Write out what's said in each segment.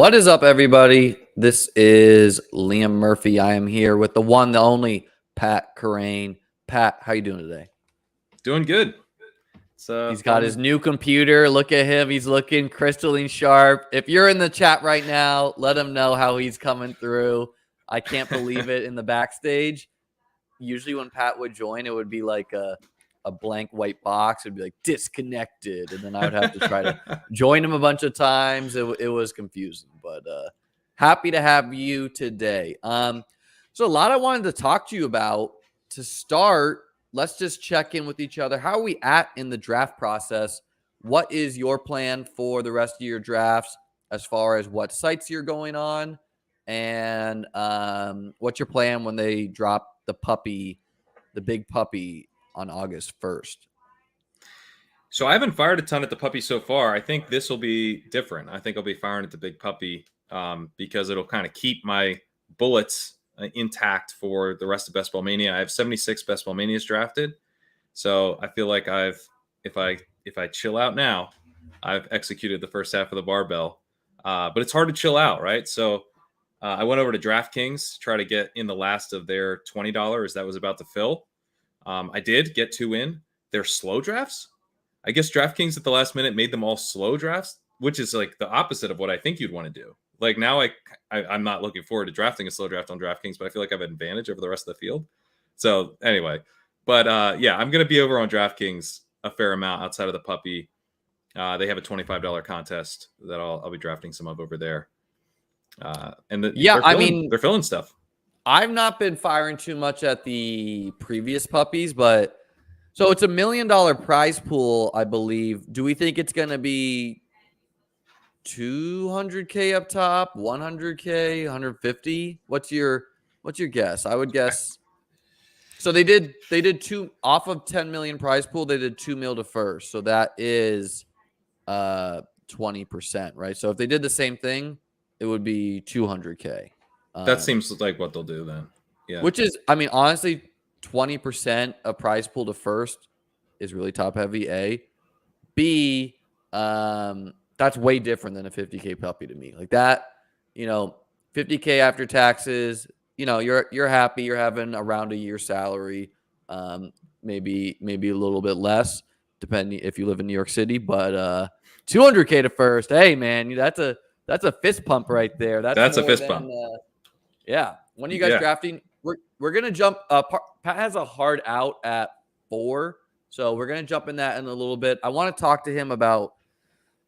What is up, everybody? This is Liam Murphy. I am here with the one, the only Pat Kerrane. Pat, how you doing today? Doing good. He's got his new computer. Look at him. He's looking crystalline sharp. If you're in the chat right now, let him know how he's coming through. I can't believe it in the backstage. Usually when Pat would join, it would be like a blank white box. It'd be like disconnected. And then I would have to try to join him a bunch of times. It was confusing, but happy to have you today. So a lot I wanted to talk to you about. To start, let's just check in with each other. How are we at in the draft process? What is your plan for the rest of your drafts as far as what sites you're going on? And what's your plan when they drop the big puppy on August 1st? So I haven't fired a ton at the puppy so far. I think this will be different. I think I'll be firing at the big puppy because it'll kind of keep my bullets intact for the rest of Best Ball Mania. I have 76 Best Ball Manias drafted. So I feel like if I chill out now, I've executed the first half of the barbell. But it's hard to chill out, right? So I went over to DraftKings to try to get in the last of their $20 that was about to fill. I did get 2 in. They're slow drafts. I guess DraftKings at the last minute made them all slow drafts, which is like the opposite of what I think you'd want to do. Like now I'm not looking forward to drafting a slow draft on DraftKings, but I feel like I have an advantage over the rest of the field. So anyway, but yeah, I'm going to be over on DraftKings a fair amount outside of the puppy. They have a $25 contest that I'll be drafting some of over there. They're filling stuff. I've not been firing too much at the previous puppies, but so it's $1 million prize pool, I believe. Do we think it's going to be 200K up top, 100K, 150? What's your guess? I would guess. So they did 2 off of 10 million prize pool. They did 2 mil to first. So that is 20%, right? So if they did the same thing, it would be 200K. That seems like what they'll do then. Yeah. Which is, I mean, honestly, 20% of prize pool to first is really top heavy. A. B, that's way different than a 50K puppy to me. Like that, 50K after taxes, you're happy. You're having around a year's salary, maybe a little bit less, depending if you live in New York City. But 200K to first, hey man, that's a fist pump right there. That's a fist pump. Yeah. When are you guys drafting? We're gonna jump. Pat has a hard out at 4, so we're gonna jump in that in a little bit. I want to talk to him about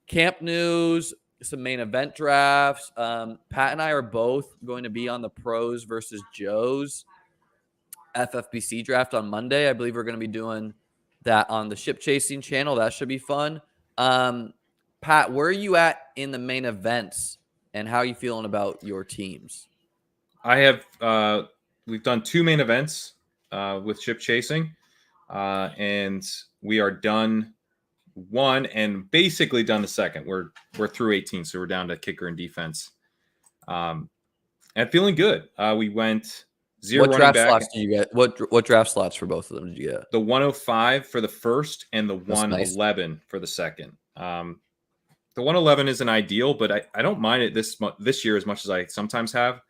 camp news, some main event drafts. Pat and I are both going to be on the Pros versus Joes FFPC draft on Monday. I believe we're going to be doing that on the Ship Chasing channel. That should be fun. Pat, where are you at in the main events, and how are you feeling about your teams? I have we've done 2 main events with Ship Chasing, and we are done one and basically done the second. We're through 18, so we're down to kicker and defense. And feeling good. We went 0 running back. What draft slots did you get? What draft slots for both of them did you get? The 105 for the first and the 111 for the second. The 111 isn't ideal, but I don't mind it this year as much as I sometimes have.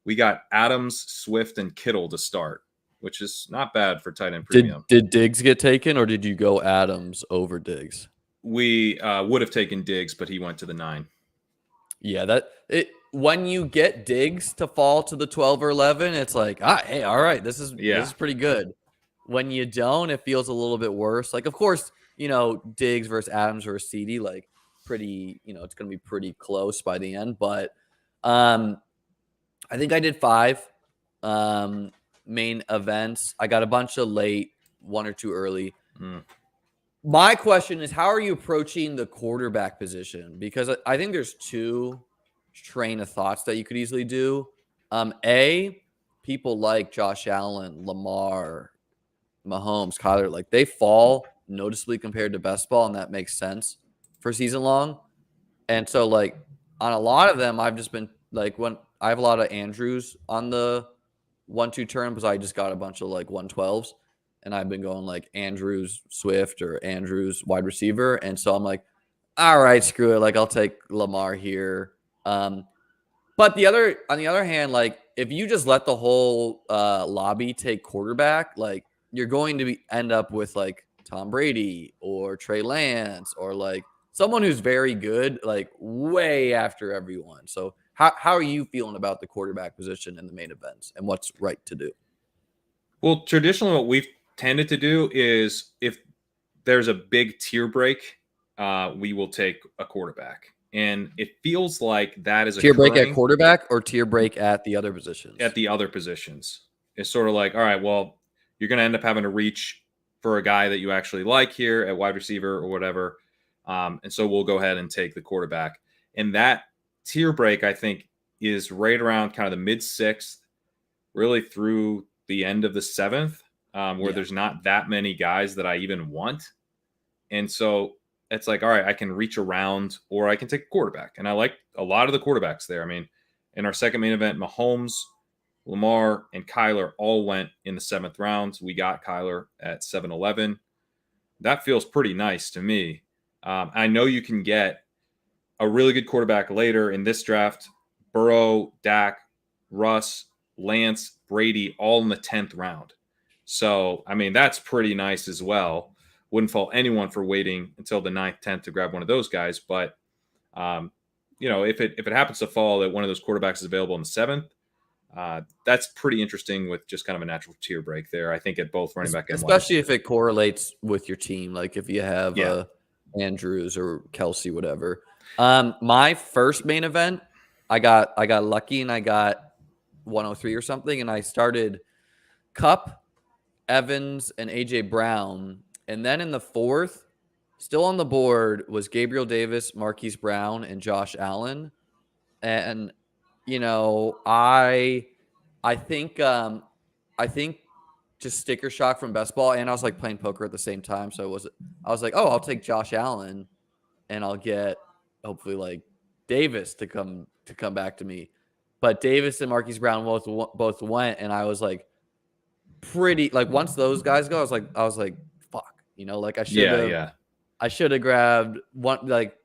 We got Adams, Swift, and Kittle to start, which is not bad for tight end premium. Did Diggs get taken, or did you go Adams over Diggs? We would have taken Diggs, but he went to the 9. Yeah, when you get Diggs to fall to the 12 or 11, it's like, hey, all right, this is pretty good. When you don't, it feels a little bit worse. Like, of course, Diggs versus Adams versus CD, like pretty, it's going to be pretty close by the end. But I think I did 5 main events. I got a bunch of late, 1 or 2 early. My question is, how are you approaching the quarterback position? Because I think there's 2 train of thoughts that you could easily do. A, people like Josh Allen, Lamar, Mahomes, Kyler, like they fall noticeably compared to best ball, and that makes sense for season long. And so like on a lot of them, I've just been like, when I have a lot of Andrews on the 1-2 turn, because I just got a bunch of like 112s, and I've been going like Andrews Swift or Andrews wide receiver. And so I'm like, all right, screw it. Like I'll take Lamar here. But on the other hand, like if you just let the whole lobby take quarterback, like you're going to end up with like Tom Brady or Trey Lance or like someone who's very good, like way after everyone. So how are you feeling about the quarterback position in the main events and what's right to do? Well, traditionally, what we've tended to do is if there's a big tier break, we will take a quarterback. And it feels like that is Tier break at occurring quarterback or tier break at the other positions? at the other positions. It's sort of like, all right, well, you're going to end up having to reach for a guy that you actually like here at wide receiver or whatever. And so we'll go ahead and take the quarterback. And that tier break, I think, is right around kind of the mid sixth, really through the end of the seventh, where there's not that many guys that I even want. And so it's like, all right, I can reach around or I can take a quarterback. And I like a lot of the quarterbacks there. I mean, in our second main event, Mahomes, Lamar, and Kyler all went in the seventh round. We got Kyler at 7-11. That feels pretty nice to me. I know you can get a really good quarterback later in this draft. Burrow, Dak, Russ, Lance, Brady, all in the 10th round. So, I mean, that's pretty nice as well. Wouldn't fault anyone for waiting until the 9th, 10th to grab one of those guys. But, if it happens to fall that one of those quarterbacks is available in the 7th, that's pretty interesting with just kind of a natural tier break there. I think at both running back and especially if it correlates with your team, like if you have Andrews or Kelsey, whatever. My first main event, I got lucky and I got 103 or something, and I started Cup, Evans, and AJ Brown, and then in the 4th, still on the board was Gabriel Davis, Marquise Brown, and Josh Allen. And I think just sticker shock from best ball, and I was like playing poker at the same time, so I was like, oh, I'll take Josh Allen, and I'll get hopefully like Davis to come back to me. But Davis and Marquise Brown both went, and I was like pretty like once those guys go, I was like fuck, like I should have grabbed one, like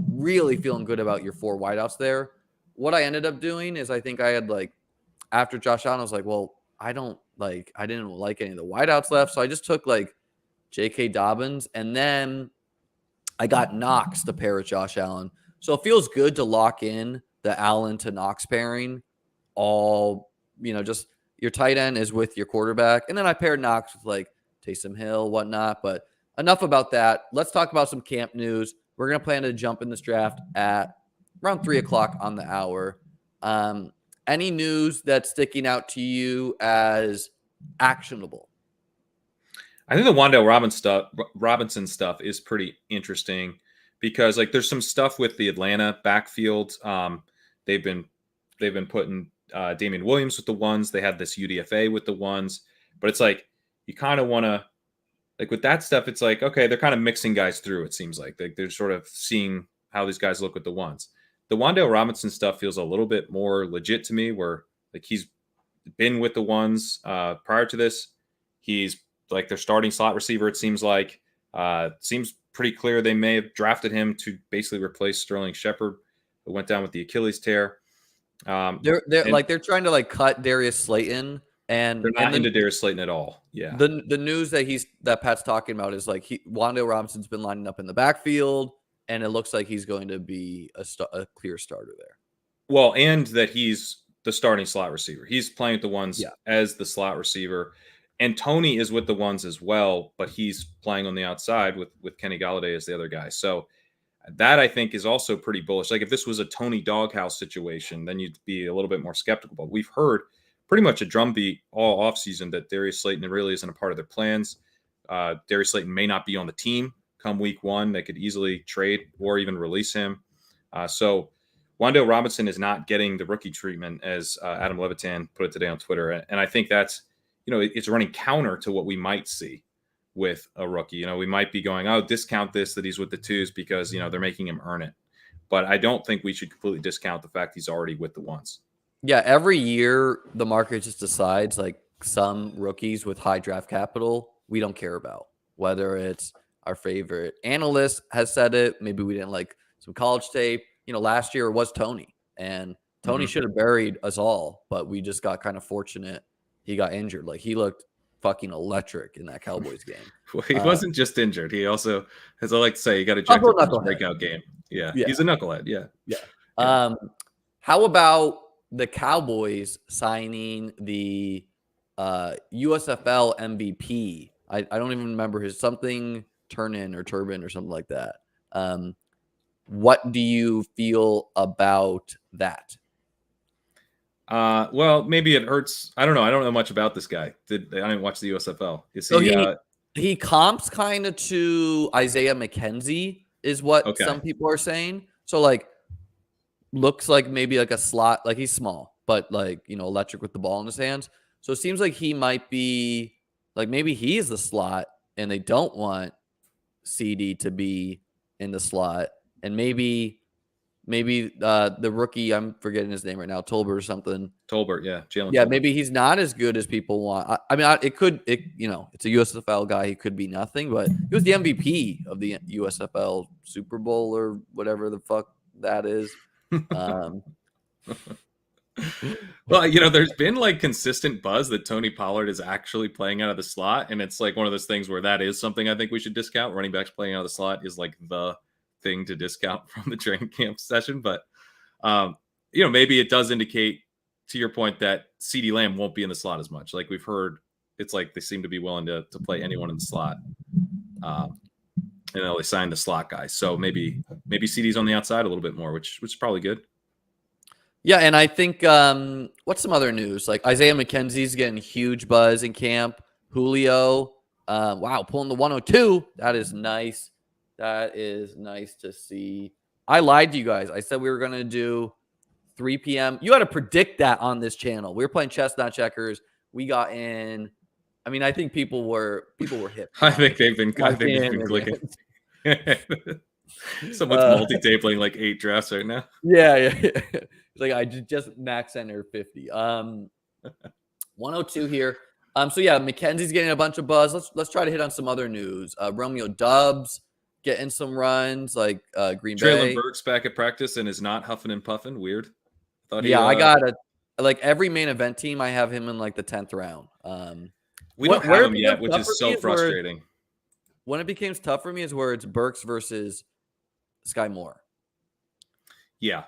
really feeling good about your 4 wideouts there. What I ended up doing is I think I had like after Josh Allen, I was like, well, I didn't like any of the wideouts left, so I just took like J.K. Dobbins, and then I got Knox to pair with Josh Allen. So it feels good to lock in the Allen to Knox pairing. All just your tight end is with your quarterback, and then I paired Knox with like Taysom Hill, whatnot. But enough about that. Let's talk about some camp news. We're gonna plan to jump in this draft at around 3:00 on the hour. Any news that's sticking out to you as actionable? I think the Wan'Dale Robinson stuff is pretty interesting because like there's some stuff with the Atlanta backfield. They've been putting Damian Williams with the ones. They had this UDFA with the ones, but it's like you kind of want to like with that stuff. It's like okay, they're kind of mixing guys through. It seems like they're sort of seeing how these guys look with the ones. The Wan'Dale Robinson stuff feels a little bit more legit to me, where like he's been with the ones prior to this. He's like their starting slot receiver. It seems like seems pretty clear they may have drafted him to basically replace Sterling Shepard, who went down with the Achilles tear. They're trying to like cut Darius Slayton, and they're not into Darius Slayton at all. Yeah. The news that Pat's talking about is like Wan'Dale Robinson's been lining up in the backfield, and it looks like he's going to be a clear starter there. Well, and that he's the starting slot receiver. He's playing with the ones as the slot receiver. And Tony is with the ones as well, but he's playing on the outside with Kenny Golladay as the other guy. So that I think is also pretty bullish. Like if this was a Tony doghouse situation, then you'd be a little bit more skeptical. But we've heard pretty much a drumbeat all offseason that Darius Slayton really isn't a part of their plans. Darius Slayton may not be on the team come week 1. They could easily trade or even release him. So Wan'Dale Robinson is not getting the rookie treatment, as Adam Levitan put it today on Twitter. And I think that's, it's running counter to what we might see with a rookie. We might be going, oh, discount this, that he's with the 2s because, they're making him earn it. But I don't think we should completely discount the fact he's already with the 1s. Yeah, every year the market just decides like some rookies with high draft capital we don't care about. Whether it's our favorite analyst has said it, maybe we didn't like some college tape. Last year it was Tony. And Tony should have buried us all, but we just got kind of fortunate. He got injured. Like, he looked fucking electric in that Cowboys game. Well, he wasn't just injured. He also, as I like to say, he got Also ejected a from his knucklehead. breakout game. Yeah, he's a knucklehead. Yeah. How about the Cowboys signing the USFL MVP? I don't even remember his something Turnin or Turbin or something like that. What do you feel about that? Well, maybe it hurts. I don't know. I don't know much about this guy. I didn't watch the USFL. Is So he? He comps kind of to Isaiah McKenzie, is what some people are saying. So, like, looks like maybe like a slot. Like, he's small, but like, electric with the ball in his hands. So it seems like he might be like, maybe he's the slot, and they don't want CD to be in the slot, and maybe the rookie, I'm forgetting his name right now, Tolbert or something. Tolbert, yeah, Jalen. Yeah, Tolbert. maybe he's not as good as people want. I mean, it's a USFL guy. He could be nothing, but he was the MVP of the USFL Super Bowl or whatever the fuck that is. Well, there's been like consistent buzz that Tony Pollard is actually playing out of the slot, and it's like one of those things where that is something I think we should discount. Running backs playing out of the slot is like the thing to discount from the training camp session, but maybe it does indicate, to your point, that CeeDee Lamb won't be in the slot as much. Like we've heard, it's like they seem to be willing to play anyone in the slot. They signed the slot guy, so maybe CeeDee's on the outside a little bit more, which is probably good. Yeah, and I think what's some other news? Like Isaiah McKenzie's getting huge buzz in camp. Julio, pulling the 102. That is nice. That is nice to see. I lied to you guys. I said we were going to do 3 p.m. You had to predict that on this channel. We were playing chess, not checkers. We got in. I mean, I think people were hip. I think they've been clicking. Someone's multi-tabling like 8 drafts right now. Yeah. It's like I just max enter 50. 102 here. So yeah, McKenzie's getting a bunch of buzz. Let's try to hit on some other news. Romeo Doubs getting some runs, like Green Bay. Traylon Burks back at practice and is not huffing and puffing. Weird. I got like every main event team. I have him in like the 10th round. We don't have him yet, which is so frustrating. When it becomes tough for me is where it's Burks versus Sky Moore. Yeah.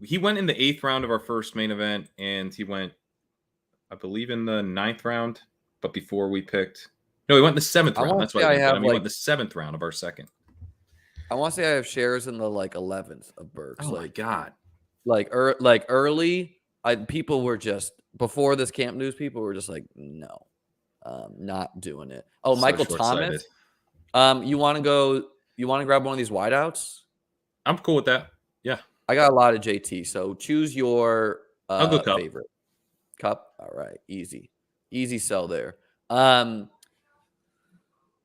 He went in the 8th round of our first main event, and he went, I believe, in the 9th round, but before we picked. No, he went in the 7th round. That's right. He went in the 7th round of our second. I want to say I have shares in the 11th of Burks. Oh my God. Like early, people were just, before this camp news, people were just like, no, not doing it. Oh, so Michael Thomas. You want to grab one of these wideouts? I'm cool with that. Yeah. I got a lot of JT, so choose your I'll go Cup. favorite. Cup? All right. Easy sell there. What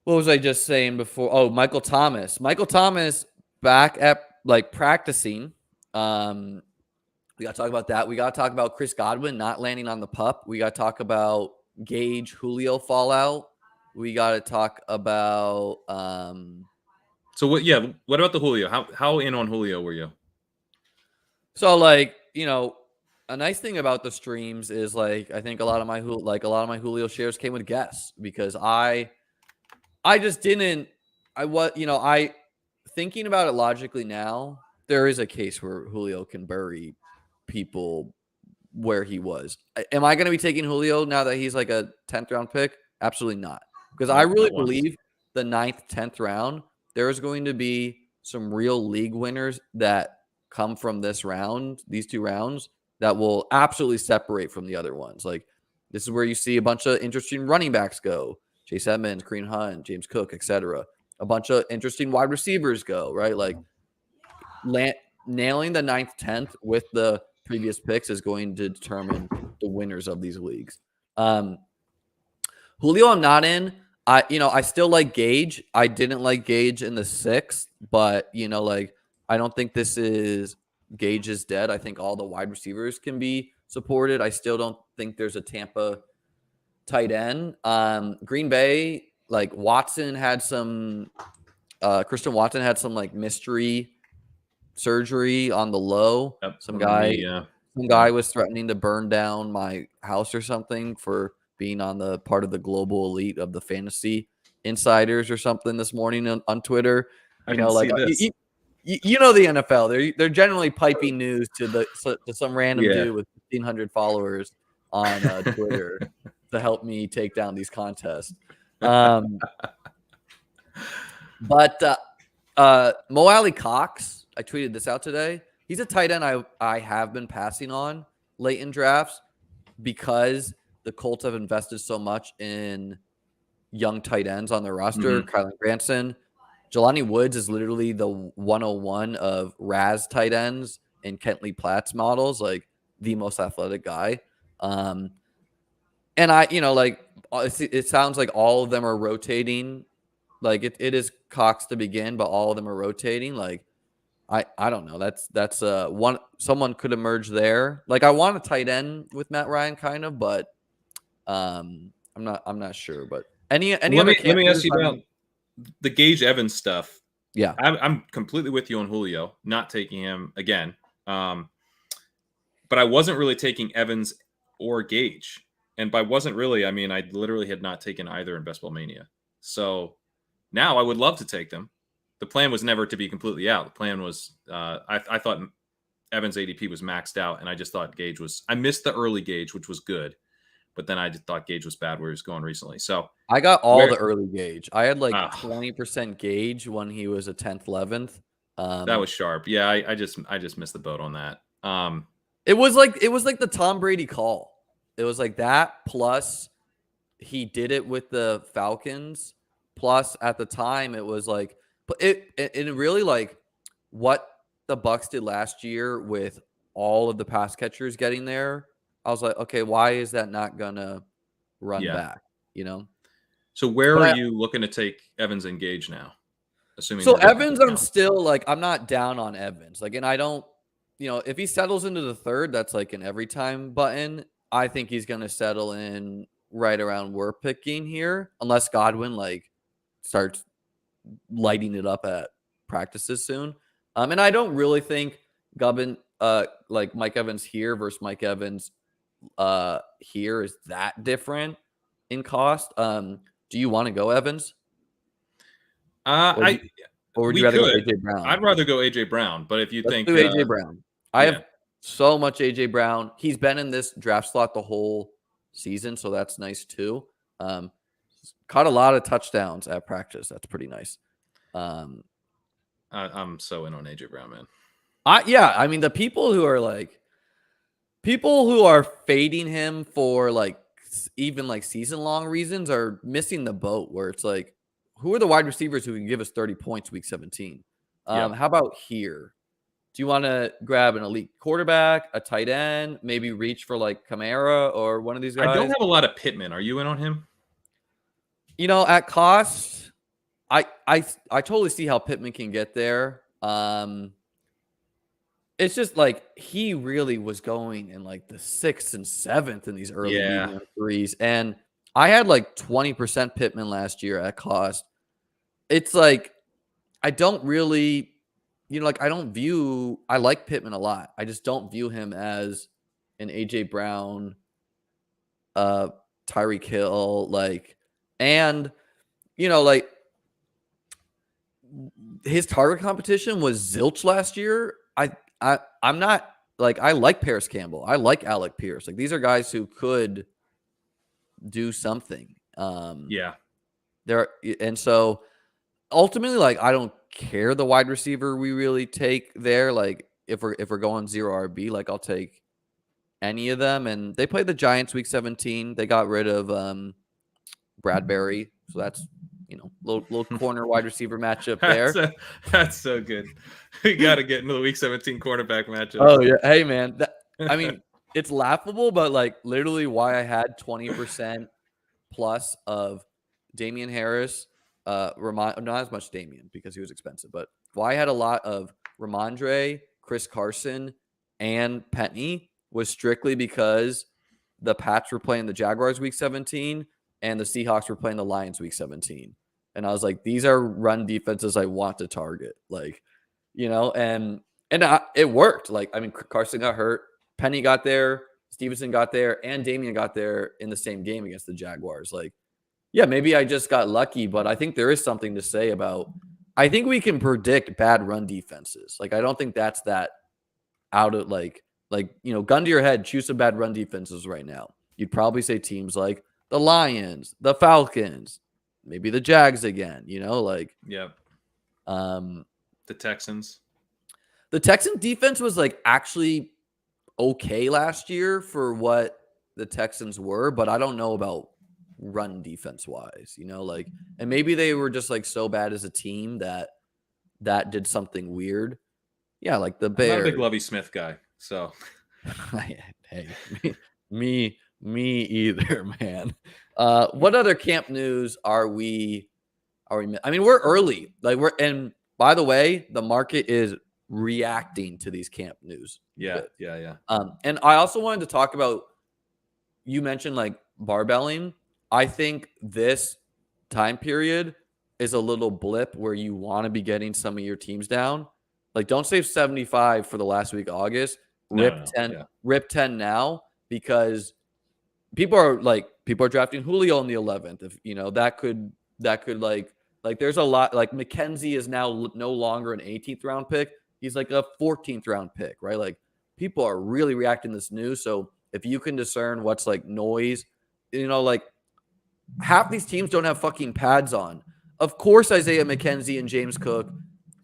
was I just saying before? Oh, Michael Thomas. Michael Thomas back at practicing. We got to talk about that. We got to talk about Chris Godwin not landing on the pup. We got to talk about Gage Julio fallout. We got to talk about So what? Yeah, what about the Julio? How in on Julio were you? So a nice thing about the streams is I think a lot of my Julio shares came with guests, because I just didn't. Thinking about it logically now, there is a case where Julio can bury people where he was. Am I going to be taking Julio now that he's like a 10th round pick? Absolutely not. Because I really believe the 9th, 10th round, there is going to be some real league winners that come from these 2 rounds, that will absolutely separate from the other ones. Like, this is where you see a bunch of interesting running backs go. Chase Edmonds, Kareem Hunt, James Cook, etc. A bunch of interesting wide receivers go, right? Like, nailing the 9th, 10th with the previous picks is going to determine the winners of these leagues. Julio, I'm not in. I still like Gage. I didn't like Gage in the 6th, but I don't think Gage is dead. I think all the wide receivers can be supported. I still don't think there's a Tampa tight end. Green Bay, Watson had some Christian Watson had some mystery surgery on the low. Yep, Some on the guy, knee, some guy was threatening to burn down my house or something for being on the part of the global elite of the fantasy insiders or something this morning on Twitter. I didn't see this. You know the NFL. They're generally piping news to some random dude with 1,500 followers on Twitter to help me take down these contests. But Mo Alley Cox, I tweeted this out today. He's a tight end I have been passing on late in drafts because the Colts have invested so much in young tight ends on their roster. Kylan Granson. Jelani Woods is literally the 101 of Raz tight ends in Kentley Platt's models, like the most athletic guy. And it sounds like all of them are rotating. Like it is Cox to begin, but all of them are rotating. Like I don't know. That's one. Someone could emerge there. Like I want a tight end with Matt Ryan, kind of, but I'm not sure. But any let me ask you about the Gage Evans stuff. Yeah, I'm completely with you on Julio, not taking him again. But I wasn't really taking Evans or Gage. And by wasn't really, I mean, I literally had not taken either in Best Ball Mania. So now I would love to take them. The plan was never to be completely out. The plan was, I thought Evans ADP was maxed out. And I just thought Gage I missed the early Gage, which was good. But then I just thought Gage was bad where he was going recently. So I got all the early Gage. I had like 20% Gage when he was a 10th, 11th. That was sharp. Yeah, I just missed the boat on that. It was like the Tom Brady call. It was like that. Plus, he did it with the Falcons. Plus, at the time, it was like, but it really like what the Bucs did last year with all of the pass catchers getting there. I was like, okay, why is that not gonna run back? You know. So where are you looking to take Evans and Gage now? Assuming so Evans, I'm still like I'm not down on Evans. Like, and I don't, if he settles into the third, that's like an every time button. I think he's gonna settle in right around we're picking here, unless Godwin like starts lighting it up at practices soon. And I don't really think like Mike Evans here versus Mike Evans here is that different in cost. Do you want to go Evans? Or would you rather go AJ Brown? I'd rather go AJ Brown, but if you think do AJ Brown, I have so much AJ Brown. He's been in this draft slot the whole season, so that's nice too. Caught a lot of touchdowns at practice. That's pretty nice. I'm so in on AJ Brown, man. I mean, the people who are fading him for like even like season long reasons are missing the boat. Where it's like, who are the wide receivers who can give us 30 points week 17? How about here? Do you want to grab an elite quarterback, a tight end, maybe reach for like Kamara or one of these guys? I don't have a lot of Pittman. Are you in on him? At cost, I totally see how Pittman can get there. It's just like he really was going in like the 6th and 7th in these early medium threes. And I had like 20% Pittman last year at cost. It's like, I don't really, I like Pittman a lot. I just don't view him as an AJ Brown, Tyreek Hill, his target competition was zilch last year. I'm not like, I like Paris Campbell. I like Alec Pierce. Like, these are guys who could do something. And so ultimately, like, I don't care the wide receiver we really take there. Like, if we're going 0 RB, like, I'll take any of them. And they played the Giants week 17. They got rid of Bradbury. So that's, little corner wide receiver matchup there. That's so good. We got to get into the week 17 quarterback matchup. Oh yeah. Hey man. I mean, it's laughable, but like literally why I had 20% plus of Damian Harris, not as much Damian because he was expensive, but why I had a lot of Ramondre, Chris Carson, and Penny was strictly because the Pats were playing the Jaguars week 17 and the Seahawks were playing the Lions week 17. And I was like, these are run defenses I want to target. Like, and And it worked. Like, I mean, Carson got hurt. Penny got there. Stevenson got there. And Damian got there in the same game against the Jaguars. Like, yeah, maybe I just got lucky, but I think there is something to say about – I think we can predict bad run defenses. Like, I don't think that's that out of like, gun to your head, choose some bad run defenses right now. You'd probably say teams like the Lions, the Falcons, maybe the Jags again, like – Yeah. The Texans. The Texan defense was like actually okay last year for what the Texans were, but I don't know about run defense wise, like, and maybe they were just like so bad as a team that did something weird. Yeah, like the Bears. I'm not a big Lovie Smith guy, so hey, me either, man. What other camp news are we? I mean, we're early. Like and by the way, the market is reacting to these camp news. Yeah. And I also wanted to talk about, you mentioned like barbelling. I think this time period is a little blip where you want to be getting some of your teams down. Like, don't save 75 for the last week of August. Rip 10 now, because people are drafting Julio on the 11th. If that could like there's a lot, like McKenzie is now no longer an 18th round pick. He's like a 14th round pick, right? Like, people are really reacting to this news. So if you can discern what's like noise, like half these teams don't have fucking pads on. Of course, Isaiah McKenzie and James Cook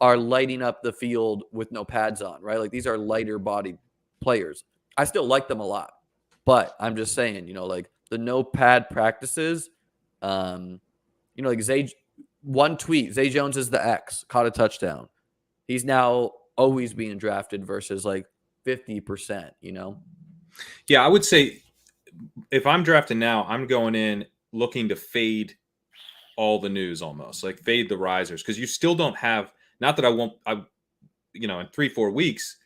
are lighting up the field with no pads on, right? Like, these are lighter bodied players. I still like them a lot, but I'm just saying, like the no pad practices, like one tweet, Zay Jones is the X, caught a touchdown. He's now always being drafted versus like 50%, Yeah, I would say if I'm drafting now, I'm going in looking to fade all the news almost, like fade the risers, because you still don't have, not that in 3-4 weeks,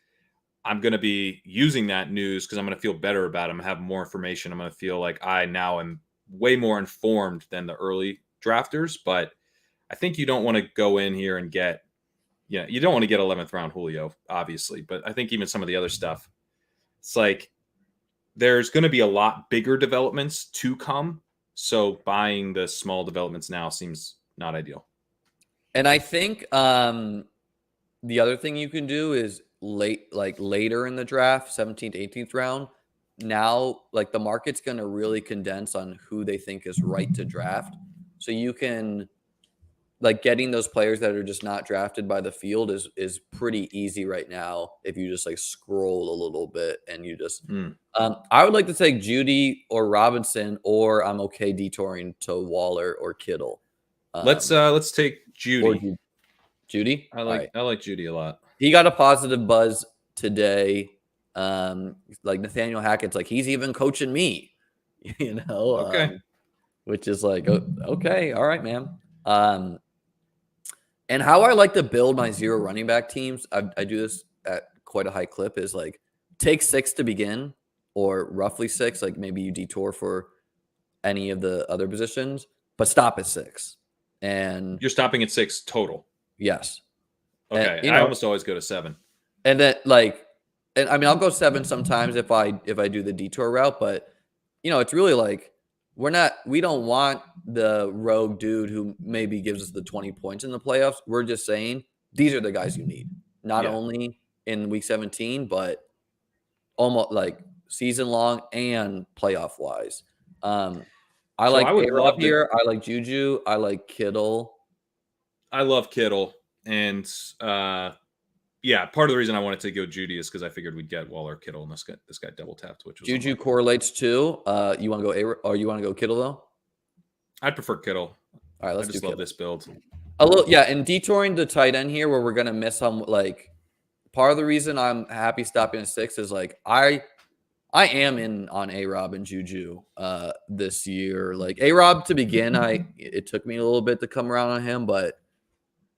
I'm going to be using that news because I'm going to feel better about it. I'm going to have more information. I'm going to feel like I now am way more informed than the early drafters, but I think you don't want to go in here and get, you don't want to get 11th round Julio, obviously, but I think even some of the other stuff, it's like there's going to be a lot bigger developments to come. So buying the small developments now seems not ideal. And I think the other thing you can do is later in the draft, 17th, 18th round, now like the market's going to really condense on who they think is right to draft. So you can, like, getting those players that are just not drafted by the field is pretty easy right now if you just like scroll a little bit and you just I would like to take Judy or Robinson, or I'm okay detouring to Waller or Kittle. Let's take Judy. Judy? I like Judy a lot. He got a positive buzz today. Like Nathaniel Hackett's like, he's even coaching me, Okay. Which is like, okay, all right, man. And how I like to build my zero running back teams, I do this at quite a high clip, is like take 6 to begin, or roughly 6. Like maybe you detour for any of the other positions, but stop at 6. And you're stopping at 6 total. Yes. Okay. And, I almost always go to 7. And then and I mean, I'll go 7 sometimes if I do the detour route, but it's really like, we don't want the rogue dude who maybe gives us the 20 points in the playoffs. We're just saying these are the guys you need, not only in week 17, but almost like season long and playoff wise. I like A-Rob here. I like Juju. I like Kittle. I love Kittle. And part of the reason I wanted to go Judy is because I figured we'd get Waller, Kittle, and this guy double tapped, which was Juju correlates too. You want to go or you want to go Kittle though? I'd prefer Kittle. All right, let's I just love this build. A little, yeah, and detouring the tight end here, where we're gonna miss some. Like, part of the reason I'm happy stopping at 6 is like I am in on A-Rob and Juju this year. Like A-Rob to begin, it took me a little bit to come around on him, but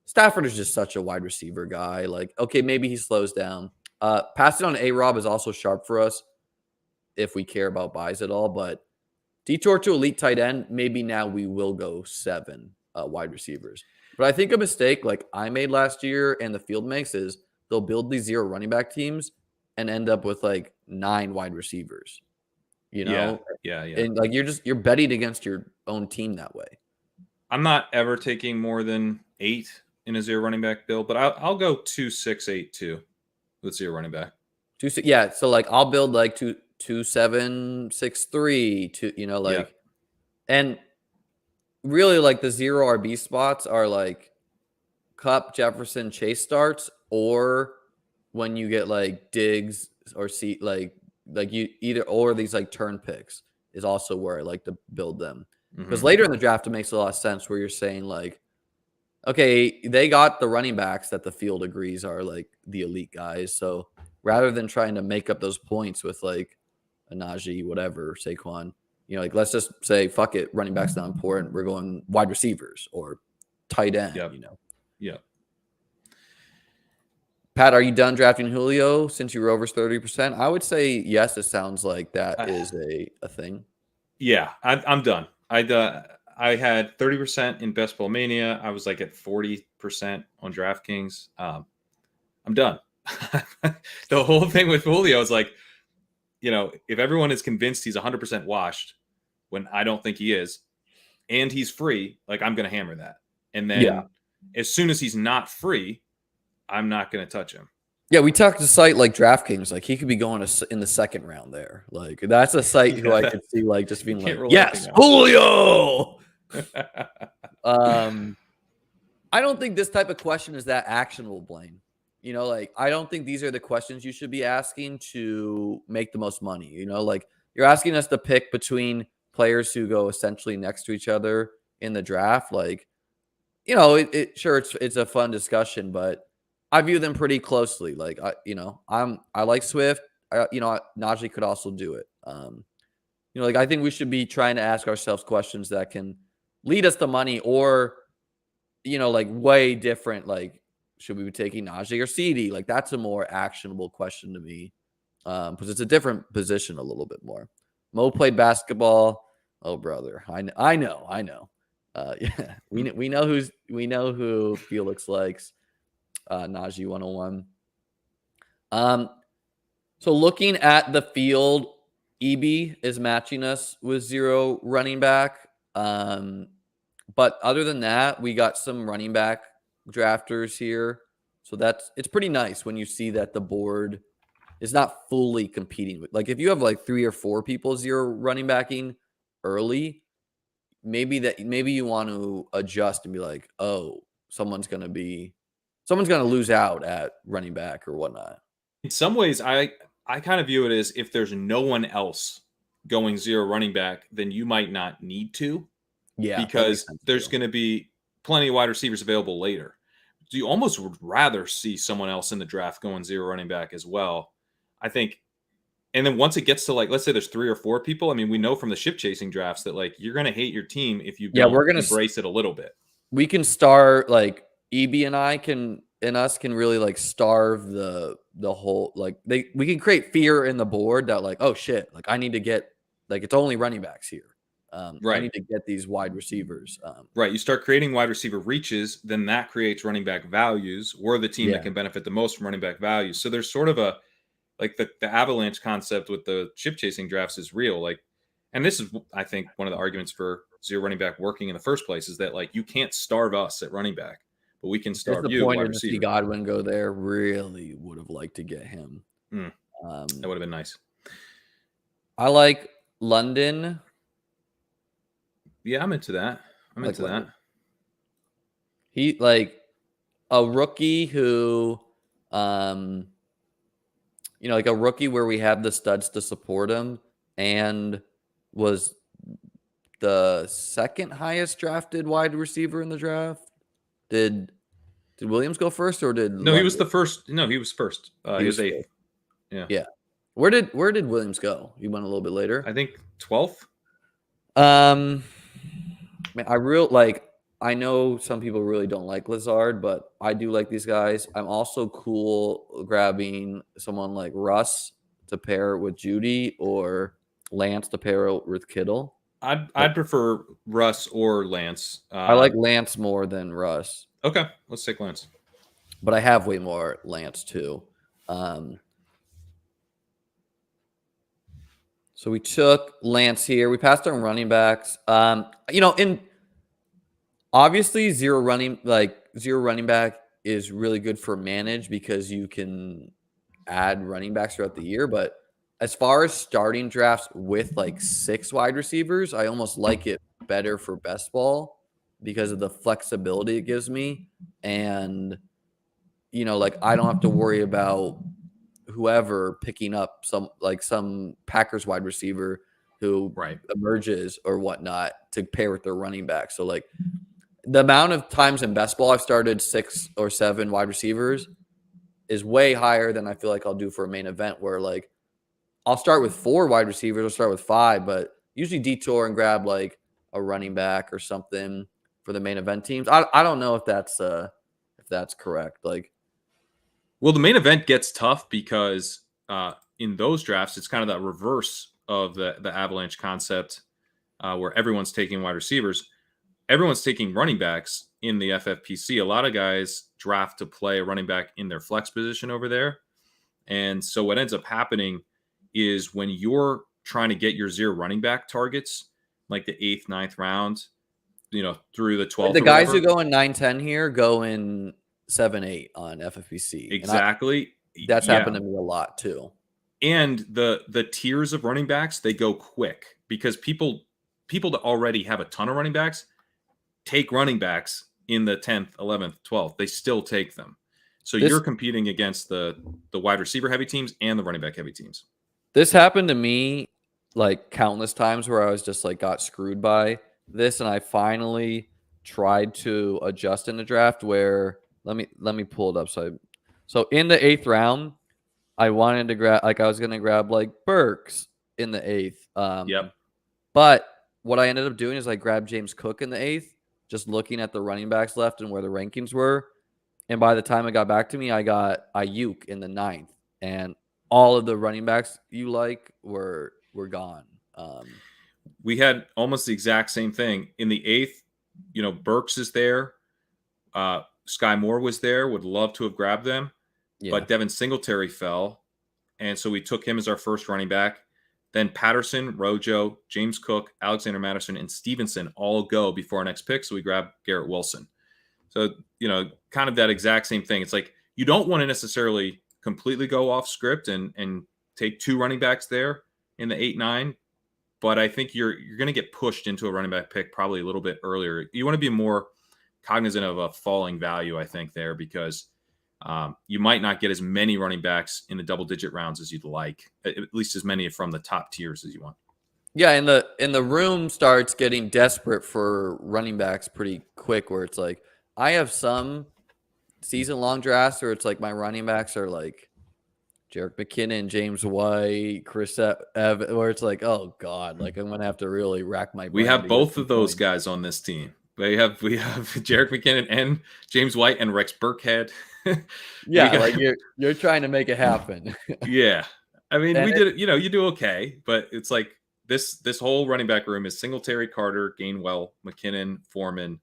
Stafford is just such a wide receiver guy. Like, okay, maybe he slows down. Passing on A-Rob is also sharp for us if we care about buys at all. But detour to elite tight end, maybe now we will go 7 wide receivers. But I think a mistake like I made last year and the field makes is they'll build these 0 running back teams and end up with like 9 wide receivers. You know? Yeah. And like you're betting against your own team that way. I'm not ever taking more than 8 in a 0 running back build, but I'll go 2-6-8-2 with 0 running back. Yeah, so like I'll build like 2-7-6-3 you know, like and really like the 0 RB spots are like Cup, Jefferson, Chase starts, or when you get like Diggs or like you either or these like turn picks is also where I like to build them. Because later in the draft, it makes a lot of sense where you're saying like, okay, they got the running backs that the field agrees are like the elite guys. So rather than trying to make up those points with like a Najee, whatever, Saquon, you know, like let's just say, fuck it, running back's not important. We're going wide receivers or tight end, you know. Yeah. Pat, are you done drafting Julio since you were over 30%? I would say yes. It sounds like that is a thing. Yeah, I'm done. I had 30% in Best Ball Mania. I was like at 40% on DraftKings. I'm done. The whole thing with Julio is like, you know, if everyone is convinced he's 100% washed when I don't think he is, and he's free, like I'm going to hammer that. And then as soon as he's not free, I'm not going to touch him. Yeah, we talked to a site like DraftKings. Like he could be going in the second round there. Like that's a site who I could see like just being like, yes, Julio. I don't think this type of question is that actionable, Blaine. You know, like I don't think these are the questions you should be asking to make the most money. You know, like you're asking us to pick between players who go essentially next to each other in the draft. Like, you know, it's a fun discussion, but I view them pretty closely. Like I like Swift. Najee could also do it. You know, like I think we should be trying to ask ourselves questions that can lead us to money, or you know, like way different. Like, should we be taking Najee or CD? Like that's a more actionable question to me, because it's a different position a little bit more. Mo played basketball. Oh, brother, I know. Yeah, we know who Felix likes. Najee 101. So looking at the field, EB is matching us with 0 running back. But other than that, we got some running back drafters here. So it's pretty nice when you see that the board is not fully competing with, like if you have like 3 or 4 people 0 running backing early, maybe you want to adjust and be like, oh, someone's going to lose out at running back or whatnot. In some ways, I kind of view it as if there's no one else going 0 running back, then you might not need to. Yeah. Because there's going to be plenty of wide receivers available later. So you almost would rather see someone else in the draft going 0 running back as well, I think. And then once it gets to like, let's say there's 3 or 4 people. I mean, we know from the ship chasing drafts that like you're going to hate your team if you don't embrace it a little bit. We can start like EB and I can really like starve the whole, like we can create fear in the board that like, oh shit, like I need to get, like it's only running backs here. Right. I need to get these wide receivers. Right. You start creating wide receiver reaches, then that creates running back values. We're the team that can benefit the most from running back values. So there's sort of a, like the avalanche concept with the chip chasing drafts is real. Like, and this is, I think, one of the arguments for 0 running back working in the first place is that like, you can't starve us at running back, but we can starve you. Disappointed to see Godwin go there. Really would have liked to get him. That would have been nice. I like London. Yeah, I'm into that. He like a rookie who, you know, like a rookie where we have the studs to support him and was the second highest drafted wide receiver in the draft. Did Williams go first or did No, he was the first. No, he was first. He was 8th. Yeah. Yeah. Where did Williams go? He went a little bit later. I think 12th. Man, I know some people really don't like Lazard, but I do like these guys. I'm also cool grabbing someone like Russ to pair with Judy or Lance to pair with Kittle. I'd prefer Russ or Lance. I like Lance more than Russ. Okay, let's take Lance. but I have way more Lance too. So we took Lance here. We passed on running backs. In obviously zero running back is really good for manage because you can add running backs throughout the year. But as far as starting drafts with like 6 wide receivers, I almost like it better for best ball because of the flexibility it gives me. And, I don't have to worry about whoever picking up some Packers wide receiver who emerges or whatnot to pair with their running back. So like the amount of times in best ball I've started 6 or 7 wide receivers is way higher than I feel like I'll do for a main event where like I'll start with 4 wide receivers, I'll start with 5, but usually detour and grab like a running back or something for the main event teams. I don't know if that's correct. Like, well, the main event gets tough because in those drafts, it's kind of that reverse of the avalanche concept where everyone's taking wide receivers. Everyone's taking running backs in the FFPC. A lot of guys draft to play a running back in their flex position over there. And so what ends up happening is when you're trying to get your 0 running back targets, like the 8th, 9th round, through the 12th. The guys who go in 9-10 here go in 7-8 on FFPC. Exactly. That's happened to me a lot too. And the tiers of running backs, they go quick because people that already have a ton of running backs take running backs in the 10th, 11th, 12th. They still take them. So you're competing against the wide receiver heavy teams and the running back heavy teams. This happened to me like countless times where I was just like got screwed by this, and I finally tried to adjust in the draft where let me pull it up. So in the 8th round, I wanted to grab I was gonna grab like Burks in the 8th. Yep. But what I ended up doing is I grabbed James Cook in the 8th, just looking at the running backs left and where the rankings were. And by the time it got back to me, I got Ayuk in the 9th, and all of the running backs you like were gone. We had almost the exact same thing in the 8th. Burks is there. Sky Moore was there. Would love to have grabbed them, but Devin Singletary fell, and so we took him as our first running back. Then Patterson, Rojo, James Cook, Alexander Madison, and Stevenson all go before our next pick. So we grab Garrett Wilson. So, kind of that exact same thing. It's like you don't want to necessarily completely go off script and take 2 running backs there in the 8-9. But I think you're going to get pushed into a running back pick probably a little bit earlier. You want to be more cognizant of a falling value, I think, there because you might not get as many running backs in the double-digit rounds as you'd like, at least as many from the top tiers as you want. Yeah, and the room starts getting desperate for running backs pretty quick where it's like, I have some season-long drafts where it's like my running backs are like Jerick McKinnon, James White, Chris Evans, where it's like, oh God, like I'm gonna have to really rack my brain. We have both of those guys on this team. We have Jerick McKinnon and James White and Rex Burkhead. Yeah, like you're trying to make it happen. Yeah, I mean, we did it. You do okay, but it's like this whole running back room is Singletary, Carter, Gainwell, McKinnon, Foreman,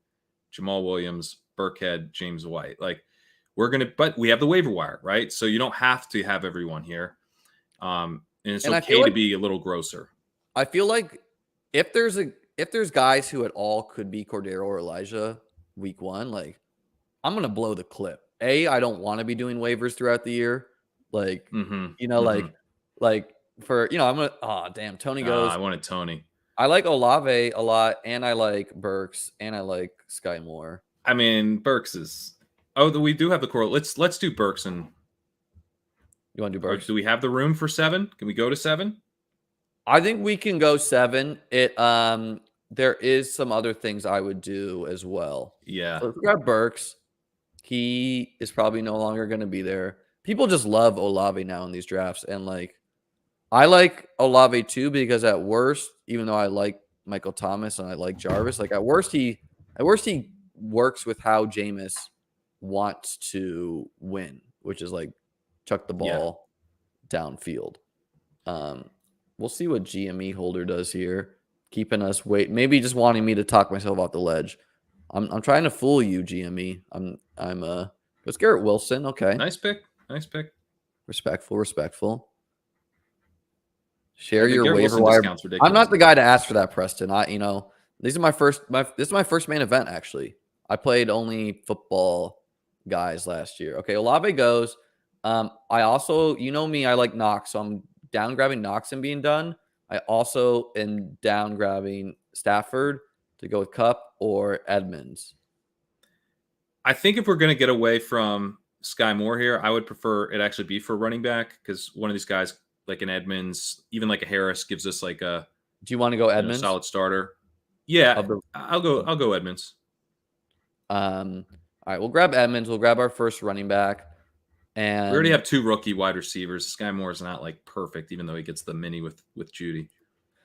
Jamal Williams, Burkhead, James White. Like but we have the waiver wire, right? So you don't have to have everyone here. And it's okay to be a little grosser. I feel like if there's guys who at all could be Cordero or Elijah week 1, like I'm going to blow the clip. I don't want to be doing waivers throughout the year. Like, like for, I'm going to, Tony goes. I wanted Tony. I like Olave a lot, and I like Burks, and I like Sky Moore. I mean, Burks is. Oh, we do have the core. Let's do Burks and. You want to do Burks? Do we have the room for 7? Can we go to 7? I think we can go 7. There is some other things I would do as well. Yeah. So if we got Burks, he is probably no longer going to be there. People just love Olave now in these drafts, and like. I like Olave too because at worst, even though I like Michael Thomas and I like Jarvis, like at worst he works with how Jameis wants to win, which is like chuck the ball downfield. We'll see what GME Holder does here, keeping us maybe just wanting me to talk myself off the ledge. I'm trying to fool you, GME. I'm It's Garrett Wilson. Okay. Nice pick. Nice pick. Respectful. Yeah, Share the your Garrett waiver Wilson wire. discount's ridiculous. I'm not the guy to ask for that, Preston. This is my first main event, actually. I played only football guys last year. Okay, Olave goes. I also, you know me, I like Knox, so I'm down grabbing Knox and being done. I also am down grabbing Stafford to go with Cup or Edmonds. I think if we're going to get away from Sky Moore here, I would prefer it actually be for running back, because one of these guys, like an Edmonds, even like a Harris, gives us like a Do you want to go Edmonds? solid starter. Yeah, I'll go Edmonds. All right, we'll grab Edmonds. We'll grab our first running back. And we already have 2 rookie wide receivers. Sky Moore is not like perfect, even though he gets the mini with Judy.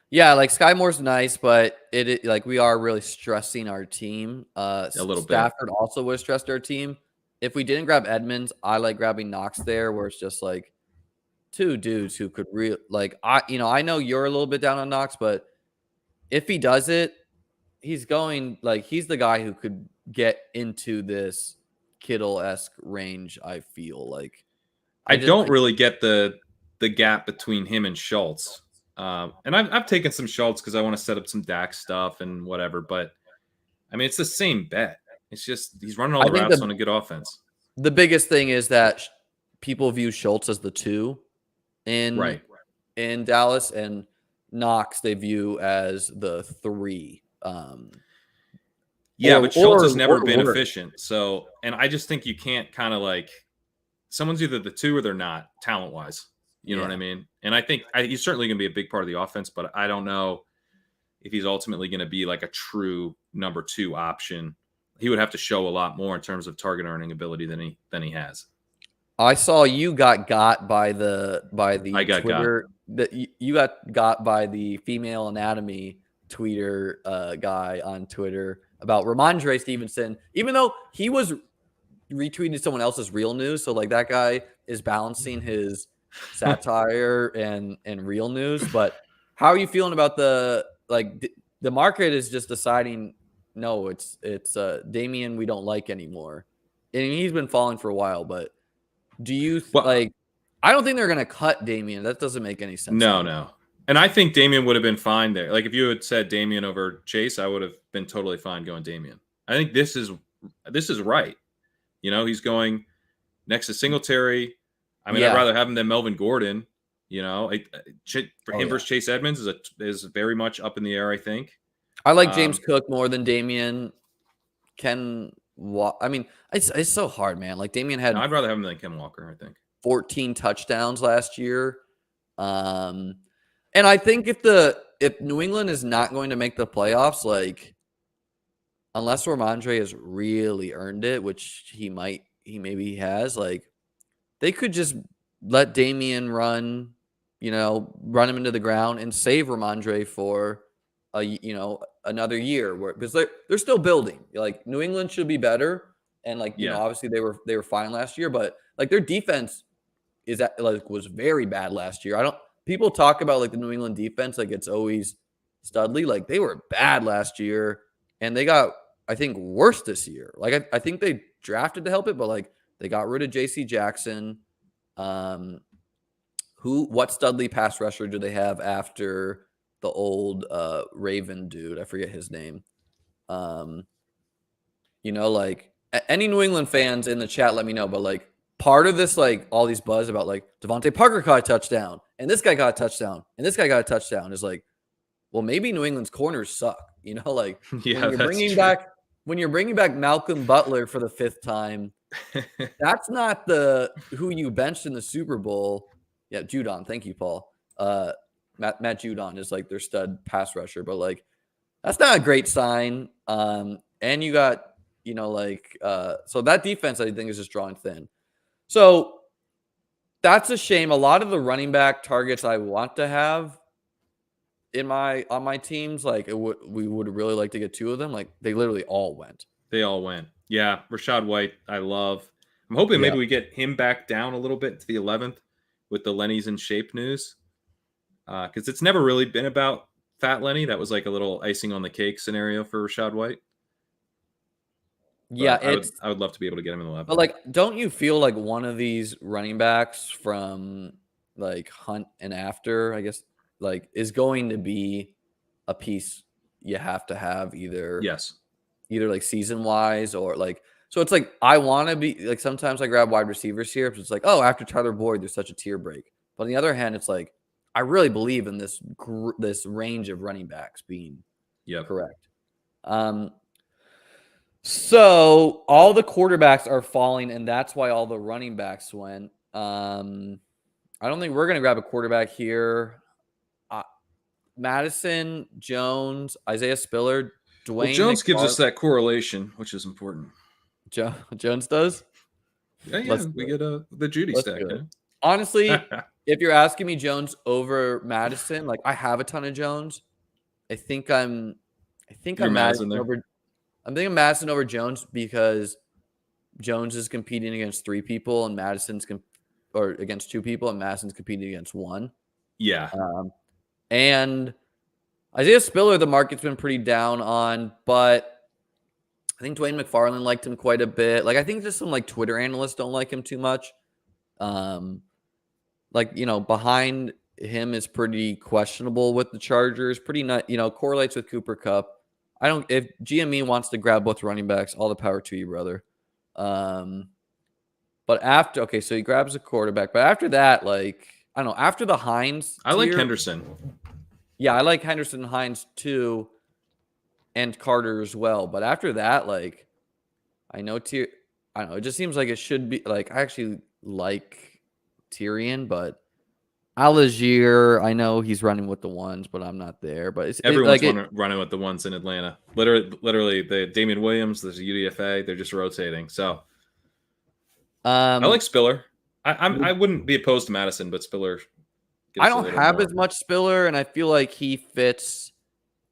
Yeah, like Sky Moore's nice, but it like we are really stressing our team. A little Stafford bit. also would have stressed our team. If we didn't grab Edmonds, I like grabbing Knox there, where it's just like 2 dudes who could I know you're a little bit down on Knox, but if he does it, he's the guy who could get into this Kittle-esque range. I feel like I don't really get the gap between him and Schultz. And I've taken some Schultz because I want to set up some Dak stuff and whatever. But I mean, it's the same bet. It's just he's running all the routes on a good offense. The biggest thing is that people view Schultz as the 2 in Dallas, and Knox they view as the 3. But Schultz has never been efficient. So, and I just think you can't kind of like someone's either the 2 or they're not talent wise. You know what I mean? And I think he's certainly going to be a big part of the offense, but I don't know if he's ultimately going to be like a true number 2 option. He would have to show a lot more in terms of target earning ability than he has. I saw you got by the Twitter that you got by the female anatomy tweeter guy on Twitter about Ramondre Stevenson, even though he was retweeting someone else's real news. So like that guy is balancing his satire and real news. But how are you feeling about the market is just deciding, no, it's Damian we don't like anymore. And he's been falling for a while, but do you I don't think they're going to cut Damian. That doesn't make any sense. No. And I think Damian would have been fine there. Like if you had said Damian over Chase, I would have been totally fine going Damian. I think this is right. You know, he's going next to Singletary. I mean, I'd rather have him than Melvin Gordon. You know, for him versus Chase Edmonds is very much up in the air, I think. I like James Cook more than Damian. I mean, it's so hard, man. Like Damian had. No, I'd rather have him than Ken Walker, I think. 14 touchdowns last year. And I think if New England is not going to make the playoffs, like unless Ramondre has really earned it, which he maybe has, like they could just let Damian run him into the ground and save Ramondre for another year because they're still building. Like New England should be better. And obviously they were fine last year, but like their defense was very bad last year. People talk about like the New England defense like it's always Studley. Like they were bad last year and they got, I think, worse this year. Like I think they drafted to help it, but like they got rid of JC Jackson. What Studley pass rusher do they have after the old Raven dude? I forget his name. Like any New England fans in the chat, let me know. But like part of this, like all these buzz about like Devontae Parker got a touchdown and this guy got a touchdown and this guy got a touchdown is like, well, maybe New England's corners suck. Like when you're bringing back Malcolm Butler for the 5th time, that's not who you benched in the Super Bowl. Yeah, Judon. Thank you, Paul. Matt Judon is like their stud pass rusher, but like that's not a great sign. And you got, so that defense I think is just drawing thin. So that's a shame. A lot of the running back targets I want to have on my teams, like we would really like to get 2 of them. Like they literally all went. They all went. Yeah, Rachaad White, I love. I'm hoping maybe we get him back down a little bit to the 11th with the Lenny's in shape news. Because it's never really been about Fat Lenny. That was like a little icing on the cake scenario for Rachaad White. Yeah, I would love to be able to get him in the 11. But like, don't you feel like one of these running backs from like Hunt and after, I guess, like is going to be a piece you have to have Yes. either like season wise or like so it's like I want to be like sometimes I grab wide receivers here, but it's like, oh, after Tyler Boyd, there's such a tier break. But on the other hand, it's like I really believe in this range of running backs being correct. So all the quarterbacks are falling, and that's why all the running backs went. I don't think we're going to grab a quarterback here. Madison, Jones, Isaiah Spiller, Dwayne. Well, Jones gives us that correlation, which is important. Jones does? Yeah, we get the Judy stack. Yeah. Honestly, if you're asking me Jones over Madison, like I have a ton of Jones. I think I'm Madison over. I'm thinking Madison over Jones because Jones is competing against 3 people and Madison's or against 2 people and Madison's competing against 1. Yeah. And Isaiah Spiller, the market's been pretty down on, but I think Dwayne McFarland liked him quite a bit. Like I think just some like Twitter analysts don't like him too much. Like, you know, behind him is pretty questionable with the Chargers. Pretty not, you know, correlates with Cooper Kupp. If GME wants to grab both running backs, all the power to you, brother. But so he grabs a quarterback. But after that, like, I don't know, after the Hines. I like Henderson. Yeah, I like Henderson and Hines too. And Carter as well. But after that, like, I don't know. It just seems like it should be like, I actually like Tyrion, but Algier, I know he's running with the ones, but I'm not there. But everyone's running with the ones in Atlanta. Literally, the Damian Williams, there's a UDFA. They're just rotating. So I like Spiller. I wouldn't be opposed to Madison, but Spiller. I don't have as much Spiller, and I feel like he fits.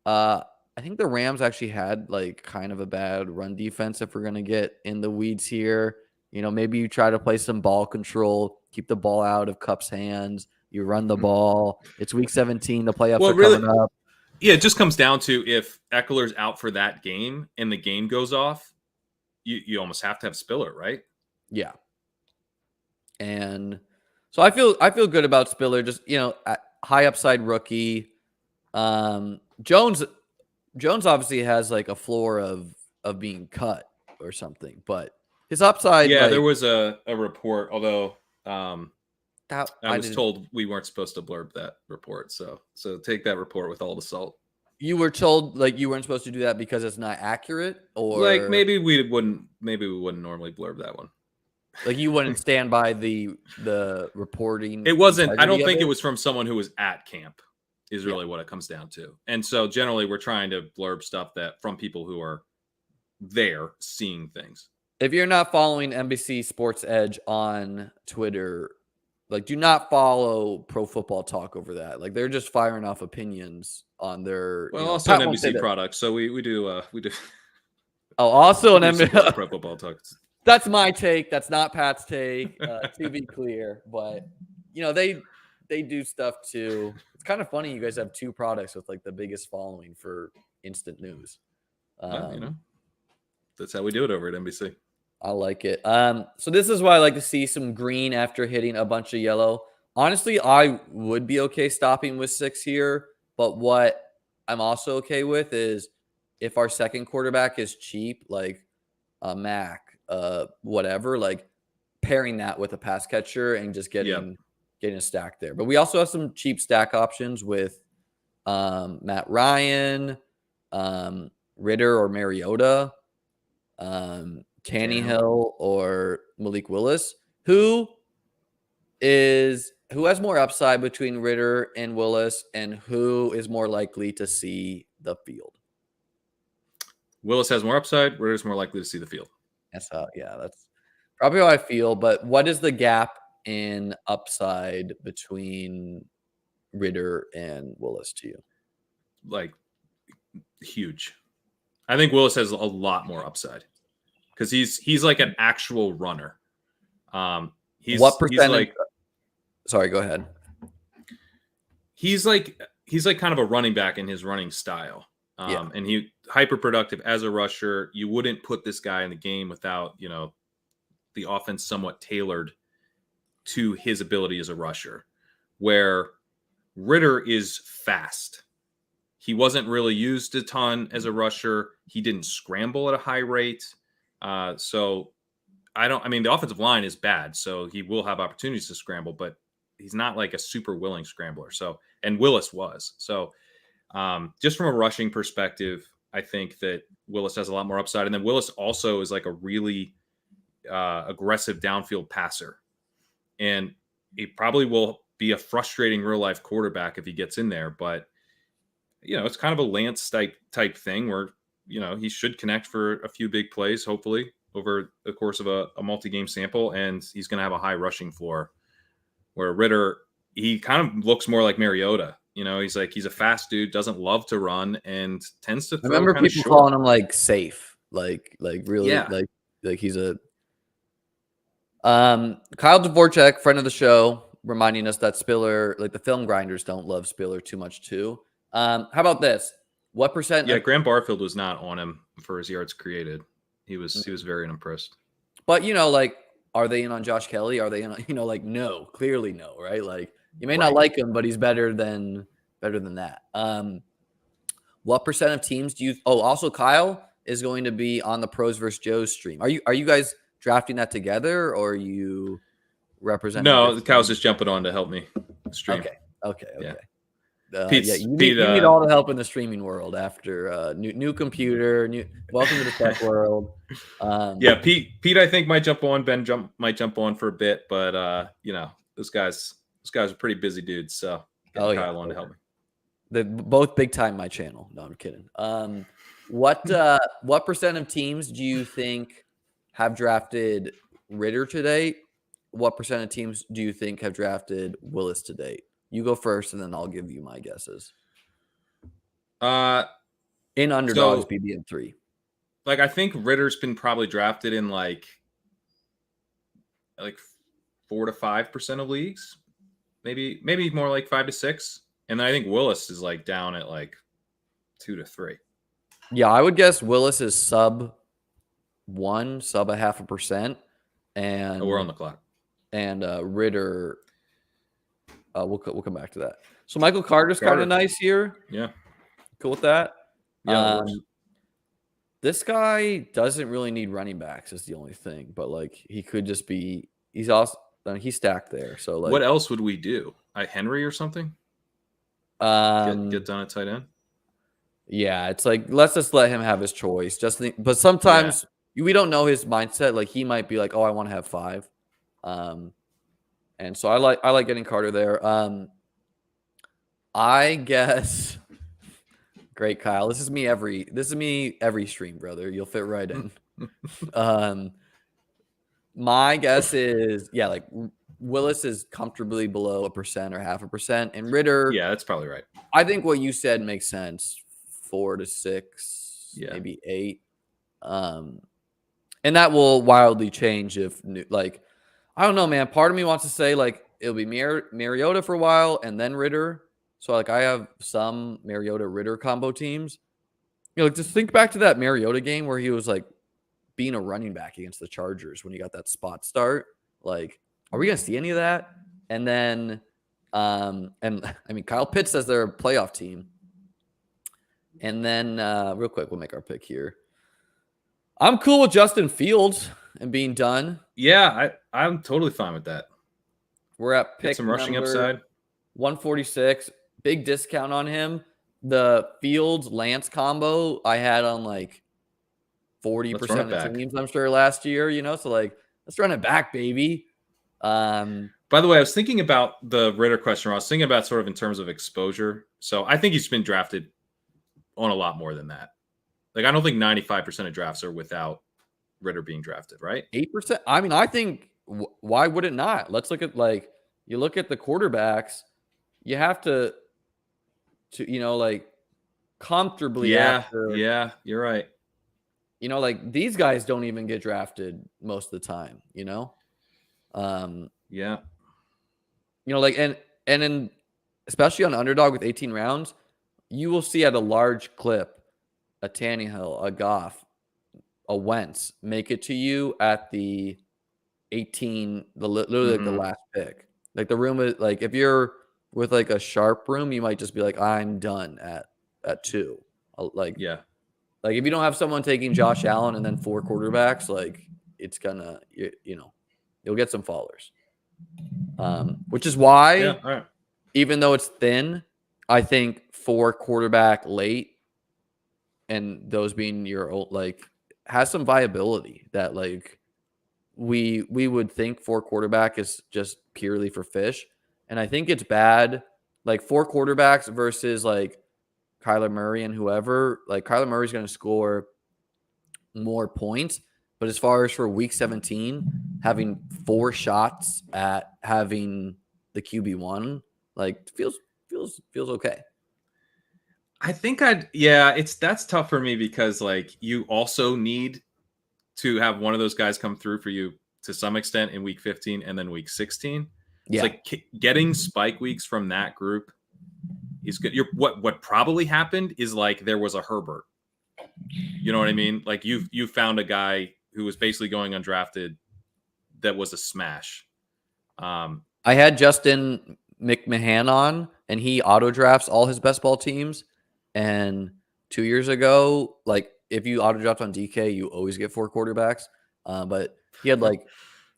I think the Rams actually had like kind of a bad run defense. If we're gonna get in the weeds here, you know, maybe you try to play some ball control, keep the ball out of Kupp's hands. You run the ball. It's week 17. The playoffs are coming up. Yeah, it just comes down to if Eckler's out for that game and the game goes off, you almost have to have Spiller, right? Yeah. And so I feel good about Spiller. Just, you know, high upside rookie. Jones obviously has like a floor of being cut or something, but his upside. Yeah, there was a report, although I was told we weren't supposed to blurb that report. So take that report with all the salt. You were told like you weren't supposed to do that because it's not accurate, or like maybe we wouldn't normally blurb that one. Like you wouldn't stand by the reporting. It wasn't. I don't think it was from someone who was at camp. Is really what it comes down to. And so generally we're trying to blurb stuff that from people who are there seeing things. If you're not following NBC Sports Edge on Twitter, like do not follow Pro Football Talk over that. Like they're just firing off opinions on their also an NBC product. So we do. Oh, also an NBC Pro Football Talk. That's my take. That's not Pat's take. To be clear, but you know they do stuff too. It's kind of funny you guys have 2 products with like the biggest following for instant news. You know, that's how we do it over at NBC. I like it. So this is why I like to see some green after hitting a bunch of yellow. Honestly, I would be okay stopping with 6 here, but what I'm also okay with is if our second quarterback is cheap, like a Mac, whatever, like pairing that with a pass catcher and just getting a stack there. But we also have some cheap stack options with Matt Ryan, Ritter or Mariota, Tannehill or Malik Willis. Who has more upside between Ritter and Willis, and who is more likely to see the field? Willis has more upside. Ritter's more likely to see the field. That's probably how I feel. But what is the gap in upside between Ritter and Willis to you? Like huge. I think Willis has a lot more upside because he's like an actual runner. What percentage? Sorry, go ahead. He's like kind of a running back in his running style. Yeah. And he hyper productive as a rusher. You wouldn't put this guy in the game without, the offense somewhat tailored to his ability as a rusher, where Ritter is fast. He wasn't really used a ton as a rusher. He didn't scramble at a high rate. So the offensive line is bad, so he will have opportunities to scramble, but he's not like a super willing scrambler. So, and Willis was. So, just from a rushing perspective, I think that Willis has a lot more upside. And then Willis also is like a really aggressive downfield passer. And he probably will be a frustrating real life quarterback if he gets in there. But, it's kind of a Lance type thing where, he should connect for a few big plays, hopefully, over the course of a multi-game sample. And he's going to have a high rushing floor, where Ritter, he kind of looks more like Mariota. He's a fast dude, doesn't love to run, and tends to throw. I remember people calling him like safe, like really, like he's a. Kyle Dvorak, friend of the show, reminding us that Spiller, like the film grinders, don't love Spiller too much too. How about this? What percent? Yeah, Graham Barfield was not on him for his yards created. He was very unimpressed. But like, are they in on Josh Kelly? Are they in on, like, no, clearly no, right? Like, you may not like him, but he's better than that. What percent of teams do you? Oh, also Kyle is going to be on the Pros vs. Joe's stream. Are you guys drafting that together, or are you representing? No, Kyle's just jumping on to help me stream. Okay. Yeah. You need all the help in the streaming world after new computer. Welcome to the tech world. Pete, I think might jump on. Ben might jump on for a bit, but those guys are pretty busy dudes. So Kyle on to help me. They're both big time my channel. No, I'm kidding. What percent of teams do you think have drafted Ritter to date? What percent of teams do you think have drafted Willis to date? You go first, and then I'll give you my guesses. In underdogs, BBM 3. Like, I think Ritter's been probably drafted in like 4 to 5% of leagues, maybe more like 5 to 6, and then I think Willis is like down at like 2 to 3. Yeah, I would guess Willis is sub 0.5%, and we're on the clock. And Ritter. We'll come back to that. So Michael Carter's kind of nice here. Yeah. Cool with that. Yeah. This guy doesn't really need running backs is the only thing, but like he could just be. He's also he's stacked there. So like, what else would we do? Henry or something? Get done at tight end. Yeah, it's like let's just let him have his choice. But sometimes we don't know his mindset. Like he might be like, oh, I want to have 5. And so I like getting Carter there. I guess. Great, Kyle. This is me every stream, brother. You'll fit right in. My guess is like Willis is comfortably below 1% or 0.5%, and Ritter. Yeah, that's probably right. I think what you said makes sense. 4 to 6, maybe 8. And that will wildly change if I don't know, man. Part of me wants to say like it'll be Mariota for a while and then Ritter. So like I have some Mariota Ritter combo teams. Just think back to that Mariota game where he was like being a running back against the Chargers when he got that spot start. Like, are we gonna see any of that? And then, Kyle Pitts says they're a playoff team. And then, real quick, we'll make our pick here. I'm cool with Justin Fields and being done. Yeah, I'm totally fine with that. We're at pick Get some rushing upside. 146. Big discount on him. The Fields Lance combo I had on like 40% of teams, I'm sure, last year. So like let's run it back, baby. By the way, I was thinking about the Ritter question. I was thinking about sort of in terms of exposure. So I think he's been drafted on a lot more than that. Like I don't think 95% of drafts are without Ritter being drafted, right? 8%. I think why would it not? Let's look at you look at the quarterbacks. You have to comfortably. Yeah, you're right. These guys don't even get drafted most of the time. And especially on underdog with 18 rounds, you will see at a large clip a Tannehill, a Goff, a Wentz make it to you at the 18, literally like the last pick. Like the room is like if you're with like a sharp room, you might just be like, I'm done at 2. Like like if you don't have someone taking Josh Allen and then 4 quarterbacks, like it's gonna you'll get some fallers. Which is why even though it's thin, I think 4 quarterback late and those being your old like has some viability that like we would think 4 quarterback is just purely for fish. And I think it's bad. Like 4 quarterbacks versus like Kyler Murray and whoever, like Kyler Murray's going to score more points. But as far as for week 17, having 4 shots at having the QB1, like feels okay. I think that's tough for me because like you also need to have one of those guys come through for you to some extent in week 15 and then week 16. Yeah. It's like getting spike weeks from that group is good. What probably happened is like there was a Herbert. You know what I mean? Like you found a guy who was basically going undrafted that was a smash. I had Justin McMahon on, and he auto drafts all his best ball teams. And 2 years ago, like if you auto draft on DK, you always get 4 quarterbacks. But he had like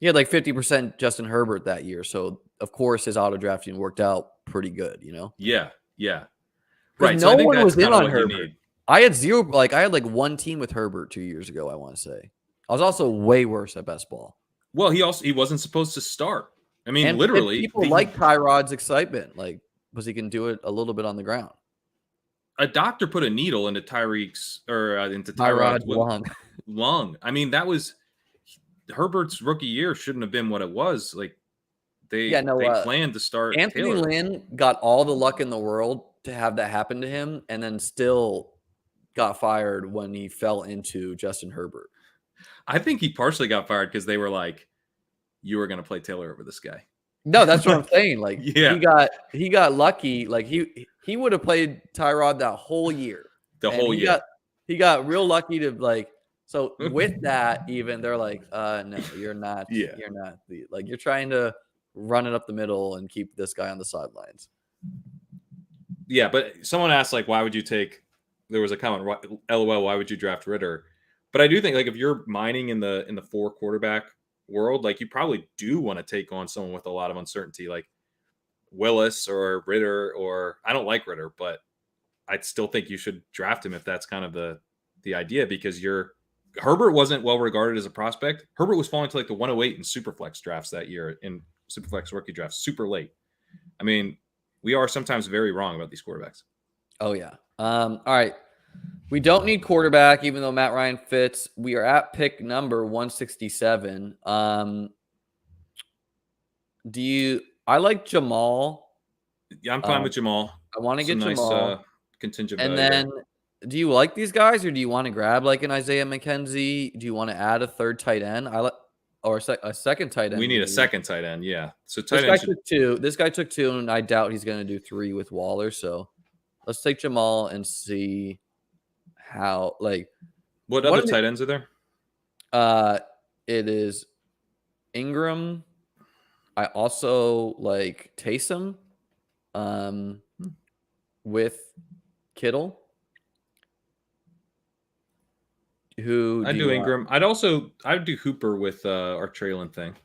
50% Justin Herbert that year, so of course his auto drafting worked out pretty good. Yeah. Right. No one was in on Herbert. I had 0. Like I had like 1 team with Herbert 2 years ago. I want to say I was also way worse at best ball. Well, he wasn't supposed to start. I mean, and literally, people like Tyrod's excitement, like because he can do it a little bit on the ground. A doctor put a needle into Tyrod's lung. I mean, that was Herbert's rookie year. Shouldn't have been what it was. Like they planned to start. Anthony Lynn got all the luck in the world to have that happen to him, and then still got fired when he fell into Justin Herbert. I think he partially got fired because they were like, you were going to play Taylor over this guy. No, that's what I'm saying. Like he got lucky. Like he would have played Tyrod that whole year. He got real lucky to like. So with that, even they're like, no, you're not. Yeah. You're not. Like you're trying to run it up the middle and keep this guy on the sidelines. Yeah, but someone asked like, why would you take? There was a comment, LOL. Why would you draft Ritter? But I do think like if you're mining in the 4 quarterback world, like you probably do want to take on someone with a lot of uncertainty, like Willis or Ritter. Or I don't like Ritter, but I still think you should draft him if that's kind of the idea, because Herbert wasn't well regarded as a prospect. Herbert was falling to like the 108 in Superflex drafts that year, in Superflex rookie drafts, super late. I mean, we are sometimes very wrong about these quarterbacks. Oh yeah. All right. We don't need quarterback, even though Matt Ryan fits. We are at pick number 167. I like Jamal. Yeah, I'm fine with Jamal. I want to get Jamal. Contingent and then, do you like these guys, or do you want to grab like an Isaiah McKenzie? Do you want to add a third tight end? Or a second tight end. We need a second tight end, yeah. So took 2. This guy took 2, and I doubt he's going to do 3 with Waller. So let's take Jamal and see how what other tight ends are there? It is Ingram. I also like Taysom with Kittle. I do Ingram. I'd do Hooper with our Traylon thing.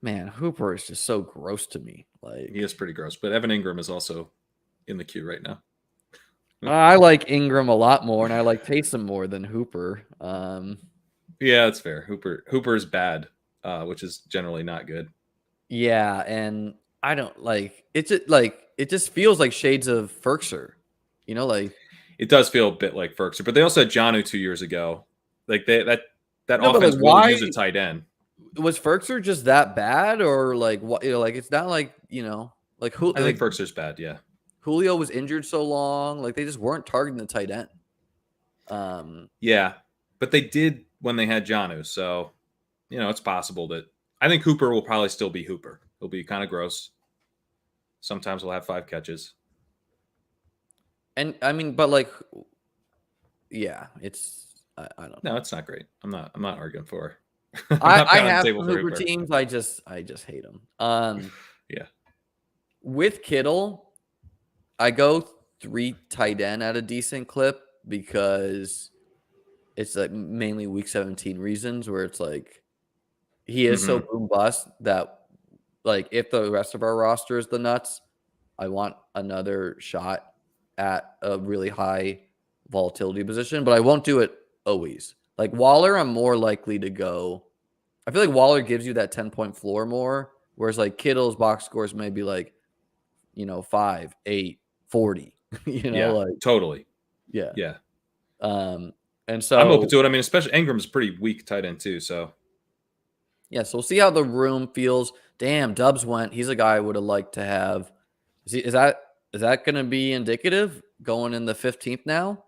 Man, Hooper is just so gross to me. Like he is pretty gross, but Evan Ingram is also in the queue right now. I like Ingram a lot more, and I like Taysom more than Hooper. Yeah, that's fair. Hooper is bad, which is generally not good. Yeah, and I don't like it. It just feels like shades of Ferkser. Like it does feel a bit like Ferkser, but they also had Jonnu 2 years ago. Like that offense will use a tight end. Was Ferkser just that bad, or like what? Like it's not like like who? I think Ferkser's bad. Yeah. Julio was injured so long, like they just weren't targeting the tight end. Yeah, but they did when they had Jonnu, so it's possible that I think Hooper will probably still be Hooper. He'll be kind of gross. Sometimes he'll have 5 catches. And I mean, but like yeah, I don't know. No, it's not great. I'm not arguing for her. I have some Hooper teams. I just hate them. Yeah. With Kittle, I go 3 tight end at a decent clip because it's like mainly week 17 reasons where it's like he is so boom bust that like if the rest of our roster is the nuts, I want another shot at a really high volatility position, but I won't do it always. Like Waller, I'm more likely to go. I feel like Waller gives you that 10-point floor more, whereas like Kittle's box scores may be like, 5, 8, 40. Yeah, like totally. yeah. Yeah. And so I'm open to it. I mean, especially Ingram's pretty weak tight end too. So yeah, so we'll see how the room feels. Damn, Dubs went. He's a guy I would have liked to have. Is that going to be indicative going in the 15th now?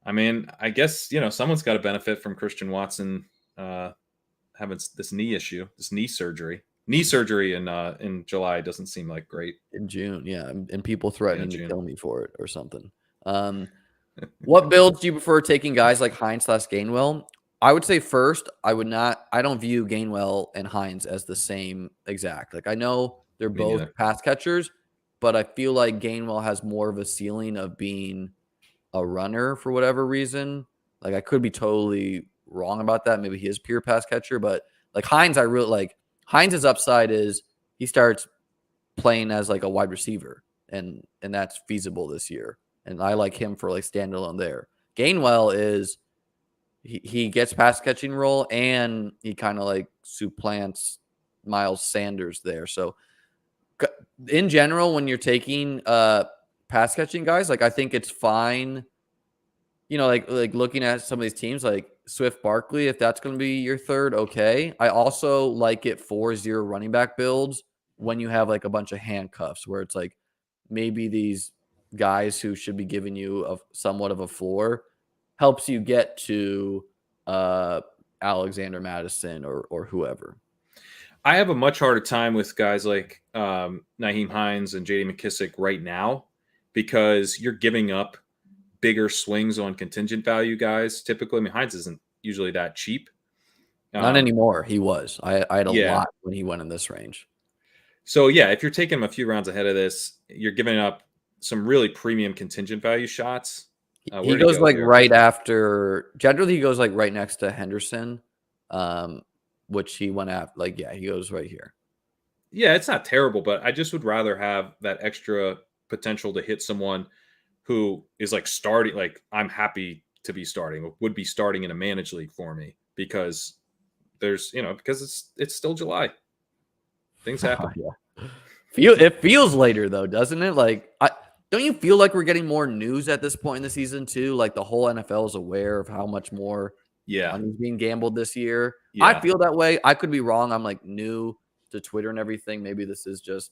I mean, I guess someone's got to benefit from Christian Watson having this knee issue, this knee surgery. Knee surgery in July doesn't seem like great. In June, yeah, and people threatening to kill me for it or something. What builds do you prefer taking guys like Hines/Gainwell? I would say first, I don't view Gainwell and Hines as the same exact. Like I know they're both pass catchers, but I feel like Gainwell has more of a ceiling of being a runner for whatever reason. Like I could be totally wrong about that. Maybe he is pure pass catcher, but like Hines, I really like. Hines' upside is he starts playing as like a wide receiver, and that's feasible this year. And I like him for like standalone there. Gainwell is he gets pass catching role and he kind of like supplants Miles Sanders there. So in general, when you're taking pass catching guys, like I think it's fine. Like looking at some of these teams like Swift Barkley, if that's going to be your third, okay. I also like it 4-0 running back builds when you have like a bunch of handcuffs where it's like maybe these guys who should be giving you somewhat of a floor helps you get to Alexander Madison or whoever. I have a much harder time with guys like Nyheim Hines and J.D. McKissic right now because you're giving up bigger swings on contingent value guys. Typically, I mean, Hines isn't usually that cheap. Not anymore. He was. I had a lot when he went in this range. So, yeah, if you're taking him a few rounds ahead of this, you're giving up some really premium contingent value shots. He goes like right after. Generally, he goes like right next to Henderson, which he went after. Like, yeah, he goes right here. Yeah, it's not terrible, but I just would rather have that extra potential to hit someone who is like starting. Like, I'm happy to be starting, would be starting in a managed league for me because there's, because it's still July. Things happen. Yeah. It feels later though, doesn't it? Like, don't you feel like we're getting more news at this point in the season too? Like the whole NFL is aware of how much more money's being gambled this year. Yeah. I feel that way. I could be wrong. I'm like new to Twitter and everything. Maybe this is just.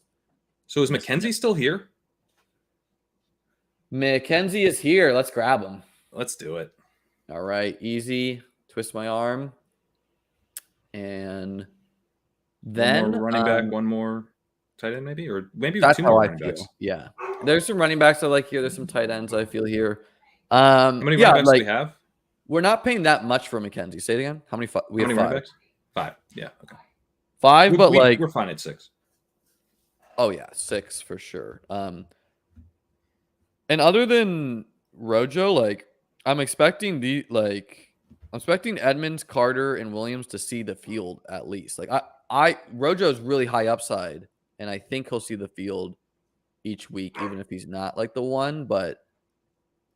So is McKenzie still here? McKenzie is here. Let's grab him. Let's do it. All right. Easy. Twist my arm. And then one more running back, one more tight end maybe, or maybe that's two how more I running feel. backs. Yeah. There's some running backs I like here. There's some tight ends I feel here. How many running backs do we have? We're not paying that much for McKenzie. Say it again. How many? We have 5. Running backs? 5. Yeah. Okay. 5, but we're fine at 6. Oh yeah, 6 for sure. And other than Rojo, like I'm expecting Edmonds, Carter, and Williams to see the field at least. Like Rojo's really high upside, and I think he'll see the field each week, even if he's not like the one. But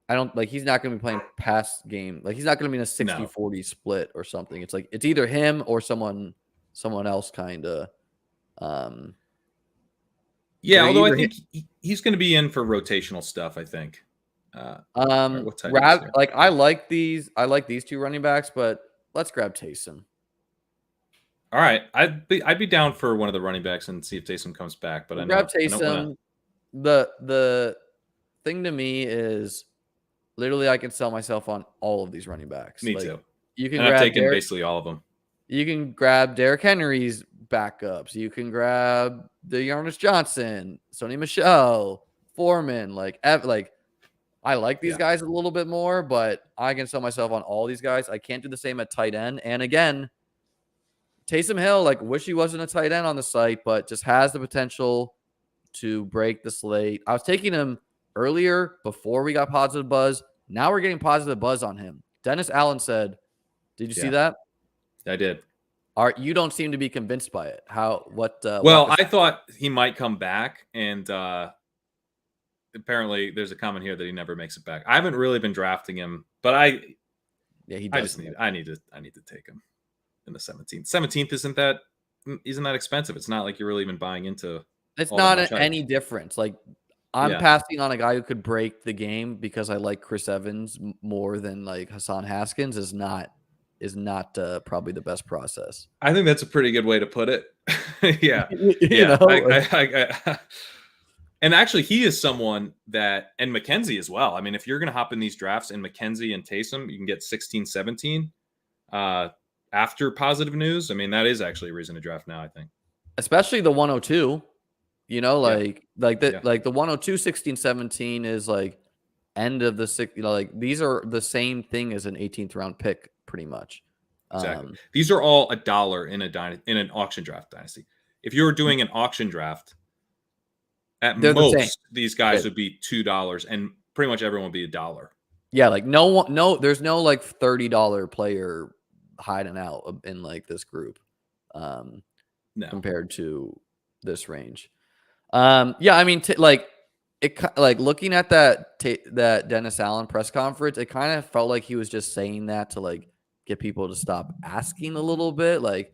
I don't like he's not going to be playing pass game. Like he's not going to be in a 60-40 split or something. It's like it's either him or someone else kind of. Yeah, although I think he's going to be in for rotational stuff. I think. I like these 2 running backs, but let's grab Taysom. All right, I'd be down for one of the running backs and see if Taysom comes back. But grab Taysom. The thing to me is literally I can sell myself on all of these running backs. Me too. You can I've taken basically all of them. You can grab Derrick Henry's backups. You can grab the Dearness Johnson, Sony Michel, Foreman, I like these guys a little bit more, but I can sell myself on all these guys. I can't do the same at tight end. And again, Taysom Hill, like, wish he wasn't a tight end on the site, but just has the potential to break the slate. I was taking him earlier before we got positive buzz. Now we're getting positive buzz on him. Dennis Allen said, did you see that? I did. You don't seem to be convinced by it. Well, I thought he might come back, and apparently there's a comment here that he never makes it back. I haven't really been drafting him, but I need to take him in the 17th. 17th isn't that expensive. It's not like you're really even buying into. It's not any difference. Like, I'm passing on a guy who could break the game because I like Chris Evans more than like Hassan Haskins is not probably the best process. I think that's a pretty good way to put it. Yeah. And actually, he is someone that, and McKenzie as well. I mean, if you're going to hop in these drafts and McKenzie and Taysom, you can get 16, 17 after positive news. I mean, that is actually a reason to draft now, I think. Especially the 102, the 102, 16, 17 is like end of the six, like these are the same thing as an 18th round pick pretty much. Exactly. These are all $1 in an auction draft dynasty. If you were doing an auction draft, at most, these guys would be $2, and pretty much everyone would be $1. Yeah, like there's no like $30 player hiding out in like this group, compared to this range. I mean, looking at that Dennis Allen press conference, it kind of felt like he was just saying that to like get people to stop asking a little bit. Like,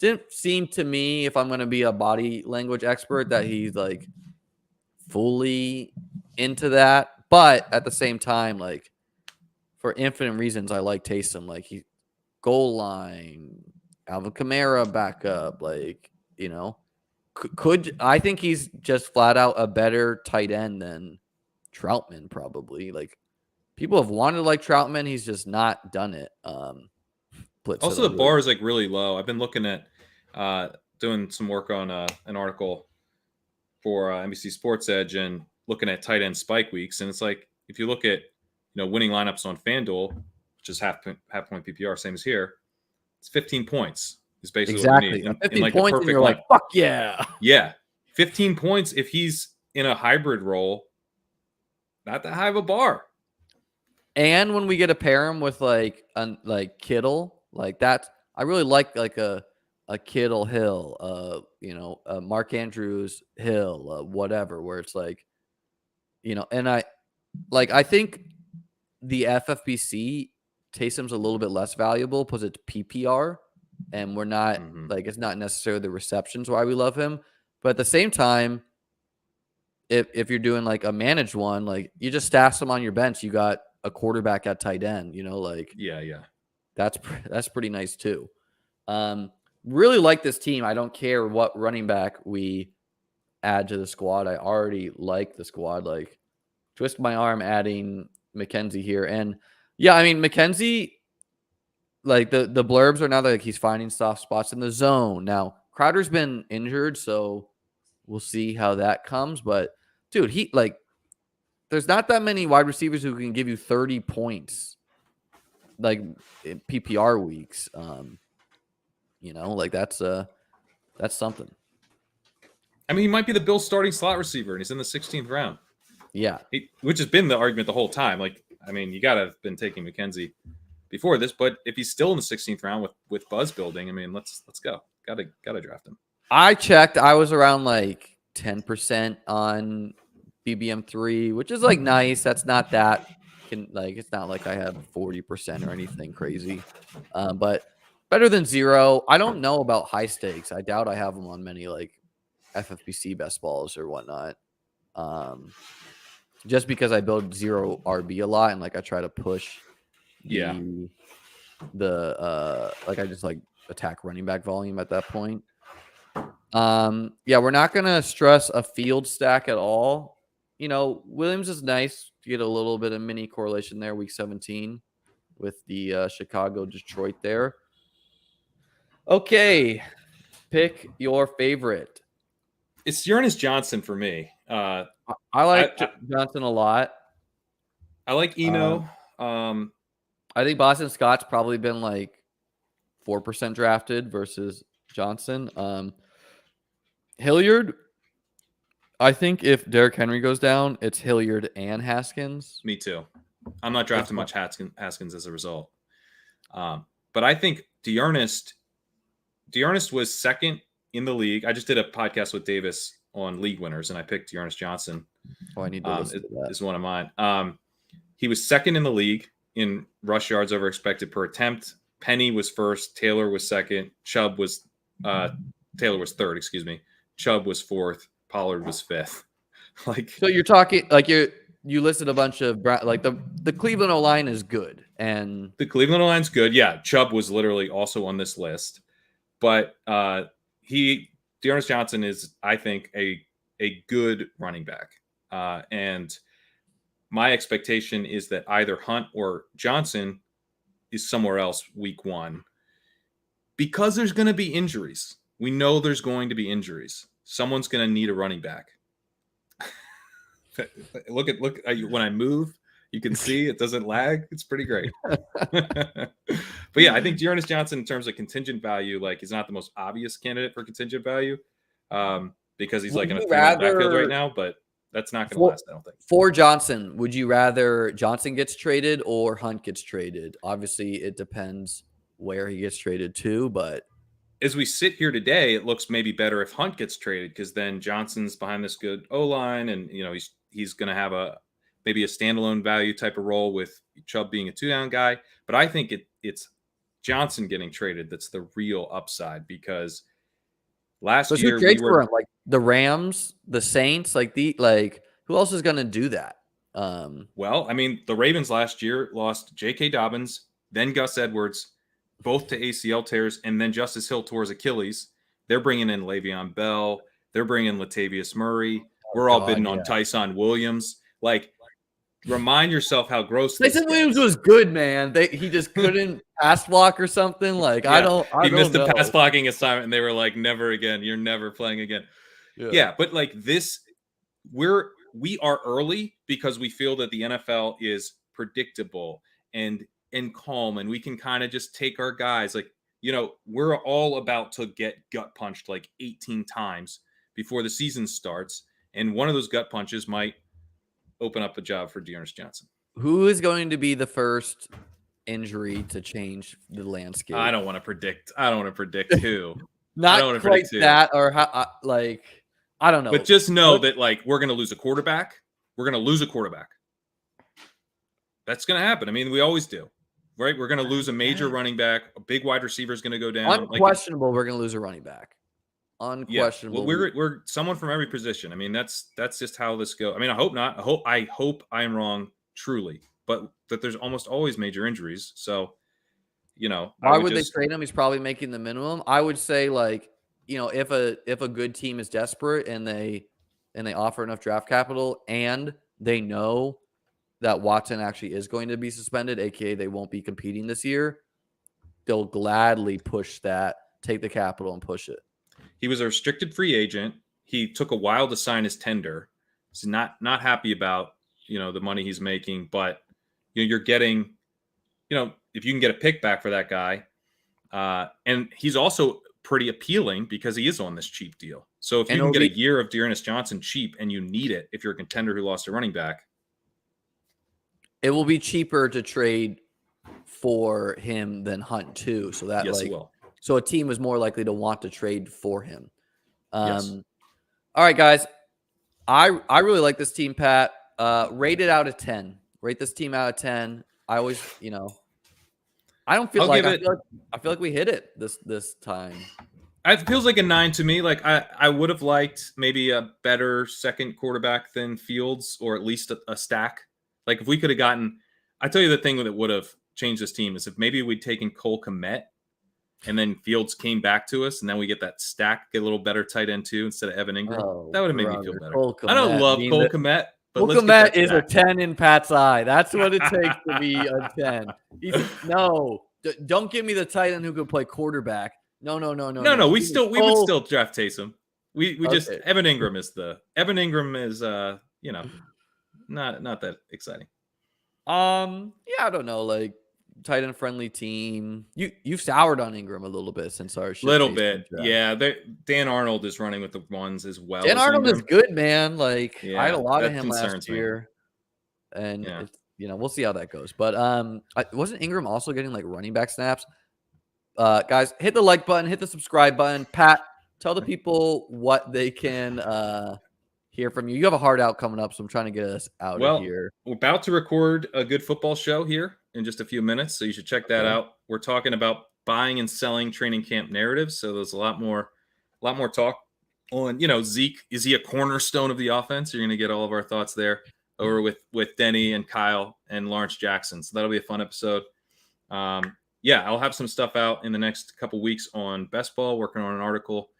didn't seem to me, if I'm going to be a body language expert, that he's like fully into that. But at the same time, like, for infinite reasons, I like Taysom. Like, he goal line, Alvin Kamara backup, like, I think he's just flat out a better tight end than Troutman, probably. Like, people have wanted to like Troutman, he's just not done it. Also, the bar is like really low. I've been looking at doing some work on an article for NBC Sports Edge and looking at tight end spike weeks, and it's like if you look at winning lineups on FanDuel, which is half point PPR, same as here, it's 15 points. Is basically exactly what we need. 15 like points, and you're like, fuck yeah. Yeah. 15 points if he's in a hybrid role, not that high of a bar. And when we get to pair him with like Kittle, like that, I really like a Kittle Hill, Mark Andrews Hill, whatever, where it's like, and I think the FFPC Taysom's a little bit less valuable because it's PPR. And we're not like, it's not necessarily the receptions why we love him. But at the same time, if you're doing like a managed one, like you just stash him on your bench, you got a quarterback at tight end, that's pretty nice too. Really like this team. I don't care what running back we add to the squad. I already like the squad. Like, twist my arm adding McKenzie here. And yeah, I mean, McKenzie, like the blurbs are now like he's finding soft spots in the zone. Now, Crowder's been injured, so we'll see how that comes. But dude, there's not that many wide receivers who can give you 30 points, like in PPR weeks. Like that's something. I mean, he might be the Bills' starting slot receiver, and he's in the 16th round. Yeah, which has been the argument the whole time. Like, I mean, you gotta have been taking McKenzie before this, but if he's still in the 16th round with buzz building, I mean, let's go. Gotta draft him. I checked. I was around like 10% on BBM3, which is like nice. That's not that it's not like I have 40% or anything crazy, but better than zero. I don't know about high stakes. I doubt I have them on many like FFPC best balls or whatnot. Just because I build zero RB a lot and like I try to push. I just like attack running back volume at that point. We're not gonna stress a field stack at all. Williams is nice to get a little bit of mini correlation there, week 17 with the Chicago Detroit there. Okay, pick your favorite. It's Ernest Johnson for me. I like Johnson a lot. I like Eno. I think Boston Scott's probably been like 4% drafted versus Johnson. Hilliard, I think if Derrick Henry goes down, it's Hilliard and Haskins. Me too. I'm not drafting much Haskins as a result. But I think D'Ernest was second in the league. I just did a podcast with Davis on league winners, and I picked D'Ernest Johnson. Oh, I need to listen to that. Is one of mine. He was second in the league in rush yards over expected per attempt. Penny was first. Taylor was second. Taylor was third. Excuse me. Chubb was fourth. Pollard was fifth. So you're talking like you listed a bunch of like the Cleveland O-line is good, and the Cleveland O-line's good. Yeah, Chubb was literally also on this list, but D'Ernest Johnson is, I think, a good running back, and my expectation is that either Hunt or Johnson is somewhere else week 1 because there's going to be injuries. We know there's going to be injuries. Someone's going to need a running back. Look when I move, you can see it doesn't lag. It's pretty great. But yeah, I think D'Ernest Johnson, in terms of contingent value, like he's not the most obvious candidate for contingent value because he's like in a 3-man backfield right now, but that's not going to last, I don't think. For Johnson, would you rather Johnson gets traded or Hunt gets traded? Obviously, it depends where he gets traded to, but as we sit here today, it looks maybe better if Hunt gets traded because then Johnson's behind this good O-line, and he's going to have maybe a standalone value type of role with Chubb being a 2-down guy. But I think it's Johnson getting traded that's the real upside because last year who trades for him? Like the Rams, the Saints, who else is going to do that? Well, I mean, the Ravens last year lost J.K. Dobbins, then Gus Edwards, both to ACL tears, and then Justice Hill tore his Achilles. They're bringing in Le'Veon Bell. They're bringing Latavius Murray. We're all bidding on Tyson Williams. Like, remind yourself how gross Tyson Williams was good, man. He just couldn't pass block or something. Like, yeah. He missed a pass blocking assignment, and they were like, never again. You're never playing again. Yeah, but like this, we are early because we feel that the NFL is predictable and calm, and we can kind of just take our guys. Like, we're all about to get gut punched like 18 times before the season starts, and one of those gut punches might open up a job for D'Ernest Johnson. Who is going to be the first injury to change the landscape? I don't want to predict who. Not quite that, or how, I don't know. But just know that we're going to lose a quarterback. We're going to lose a quarterback. That's going to happen. I mean, we always do. Right, we're going to lose a major running back. A big wide receiver is going to go down. Unquestionable, we're going to lose a running back. Unquestionable. Yeah. Well, we're someone from every position. I mean, that's just how this goes. I mean, I hope not. I hope I am wrong, truly, but that there's almost always major injuries. So, why would they trade him? He's probably making the minimum. I would say, if a good team is desperate and they offer enough draft capital and they know that Watson actually is going to be suspended, aka they won't be competing this year, they'll gladly push that, take the capital and push it. He was a restricted free agent. He took a while to sign his tender. He's not happy about, the money he's making, but you're getting, if you can get a pick back for that guy, and he's also pretty appealing because he is on this cheap deal. So if you can get a year of D'Ernest Johnson cheap and you need it, if you're a contender who lost a running back, it will be cheaper to trade for him than Hunt too. So that yes, it will. So a team is more likely to want to trade for him. Yes. All right, guys. I really like this team, Pat. Rate it out of 10. Rate this team out of 10. I always, I don't feel I feel like we hit it this time. It feels like a 9 to me. Like I would have liked maybe a better second quarterback than Fields, or at least a stack. Like if we could have gotten, I tell you the thing that would have changed this team is if maybe we'd taken Cole Kmet and then Fields came back to us and then we get that stack, get a little better tight end too instead of Evan Ingram. That would have made me feel better. I don't love Cole Kmet. Cole Kmet is a 10 in Pat's eye. That's what it takes to be a 10. Don't give me the tight end who could play quarterback. No. We would still draft Taysom. We just Evan Ingram is not that exciting. Yeah, I don't know, like tight end friendly team. You've soured on Ingram a little bit since our ship Little chasing bit, draft. yeah. Dan Arnold is running with the ones as well Dan as Arnold is Ingram. good, man. Like I had a Yeah, lot of that him last concerns me. year, and Yeah. it's we'll see how that goes. But wasn't Ingram also getting like running back snaps? Guys, hit the like button, hit the subscribe button. Pat, tell the people what they can hear from you. You have a hard out coming up, so I'm trying to get us out of Well, here. we're about to record a good football show here in just a few minutes, so you should check that Okay. out. We're talking about buying and selling training camp narratives, so there's a lot more talk on, Zeke. Is he a cornerstone of the offense? You're going to get all of our thoughts there over with Denny and Kyle and Lawrence Jackson. So that'll be a fun episode. Yeah, I'll have some stuff out in the next couple weeks on best ball, working on an article,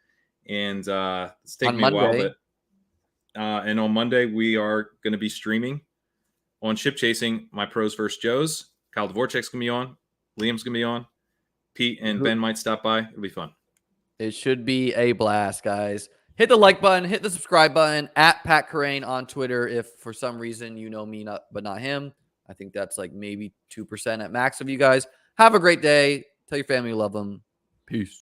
and it's taking me a while, but and on Monday we are going to be streaming on Ship Chasing my pros versus Joes. Kyle Dvorak's gonna be on, Liam's gonna be on, Pete and Ben might stop by. It'll be fun. It should be a blast, guys. Hit the like button, hit the subscribe button, at Pat Kerrane on Twitter. If for some reason you know me, but not him, I think that's like maybe 2% at max of you guys. Have a great day. Tell your family you love them. Peace.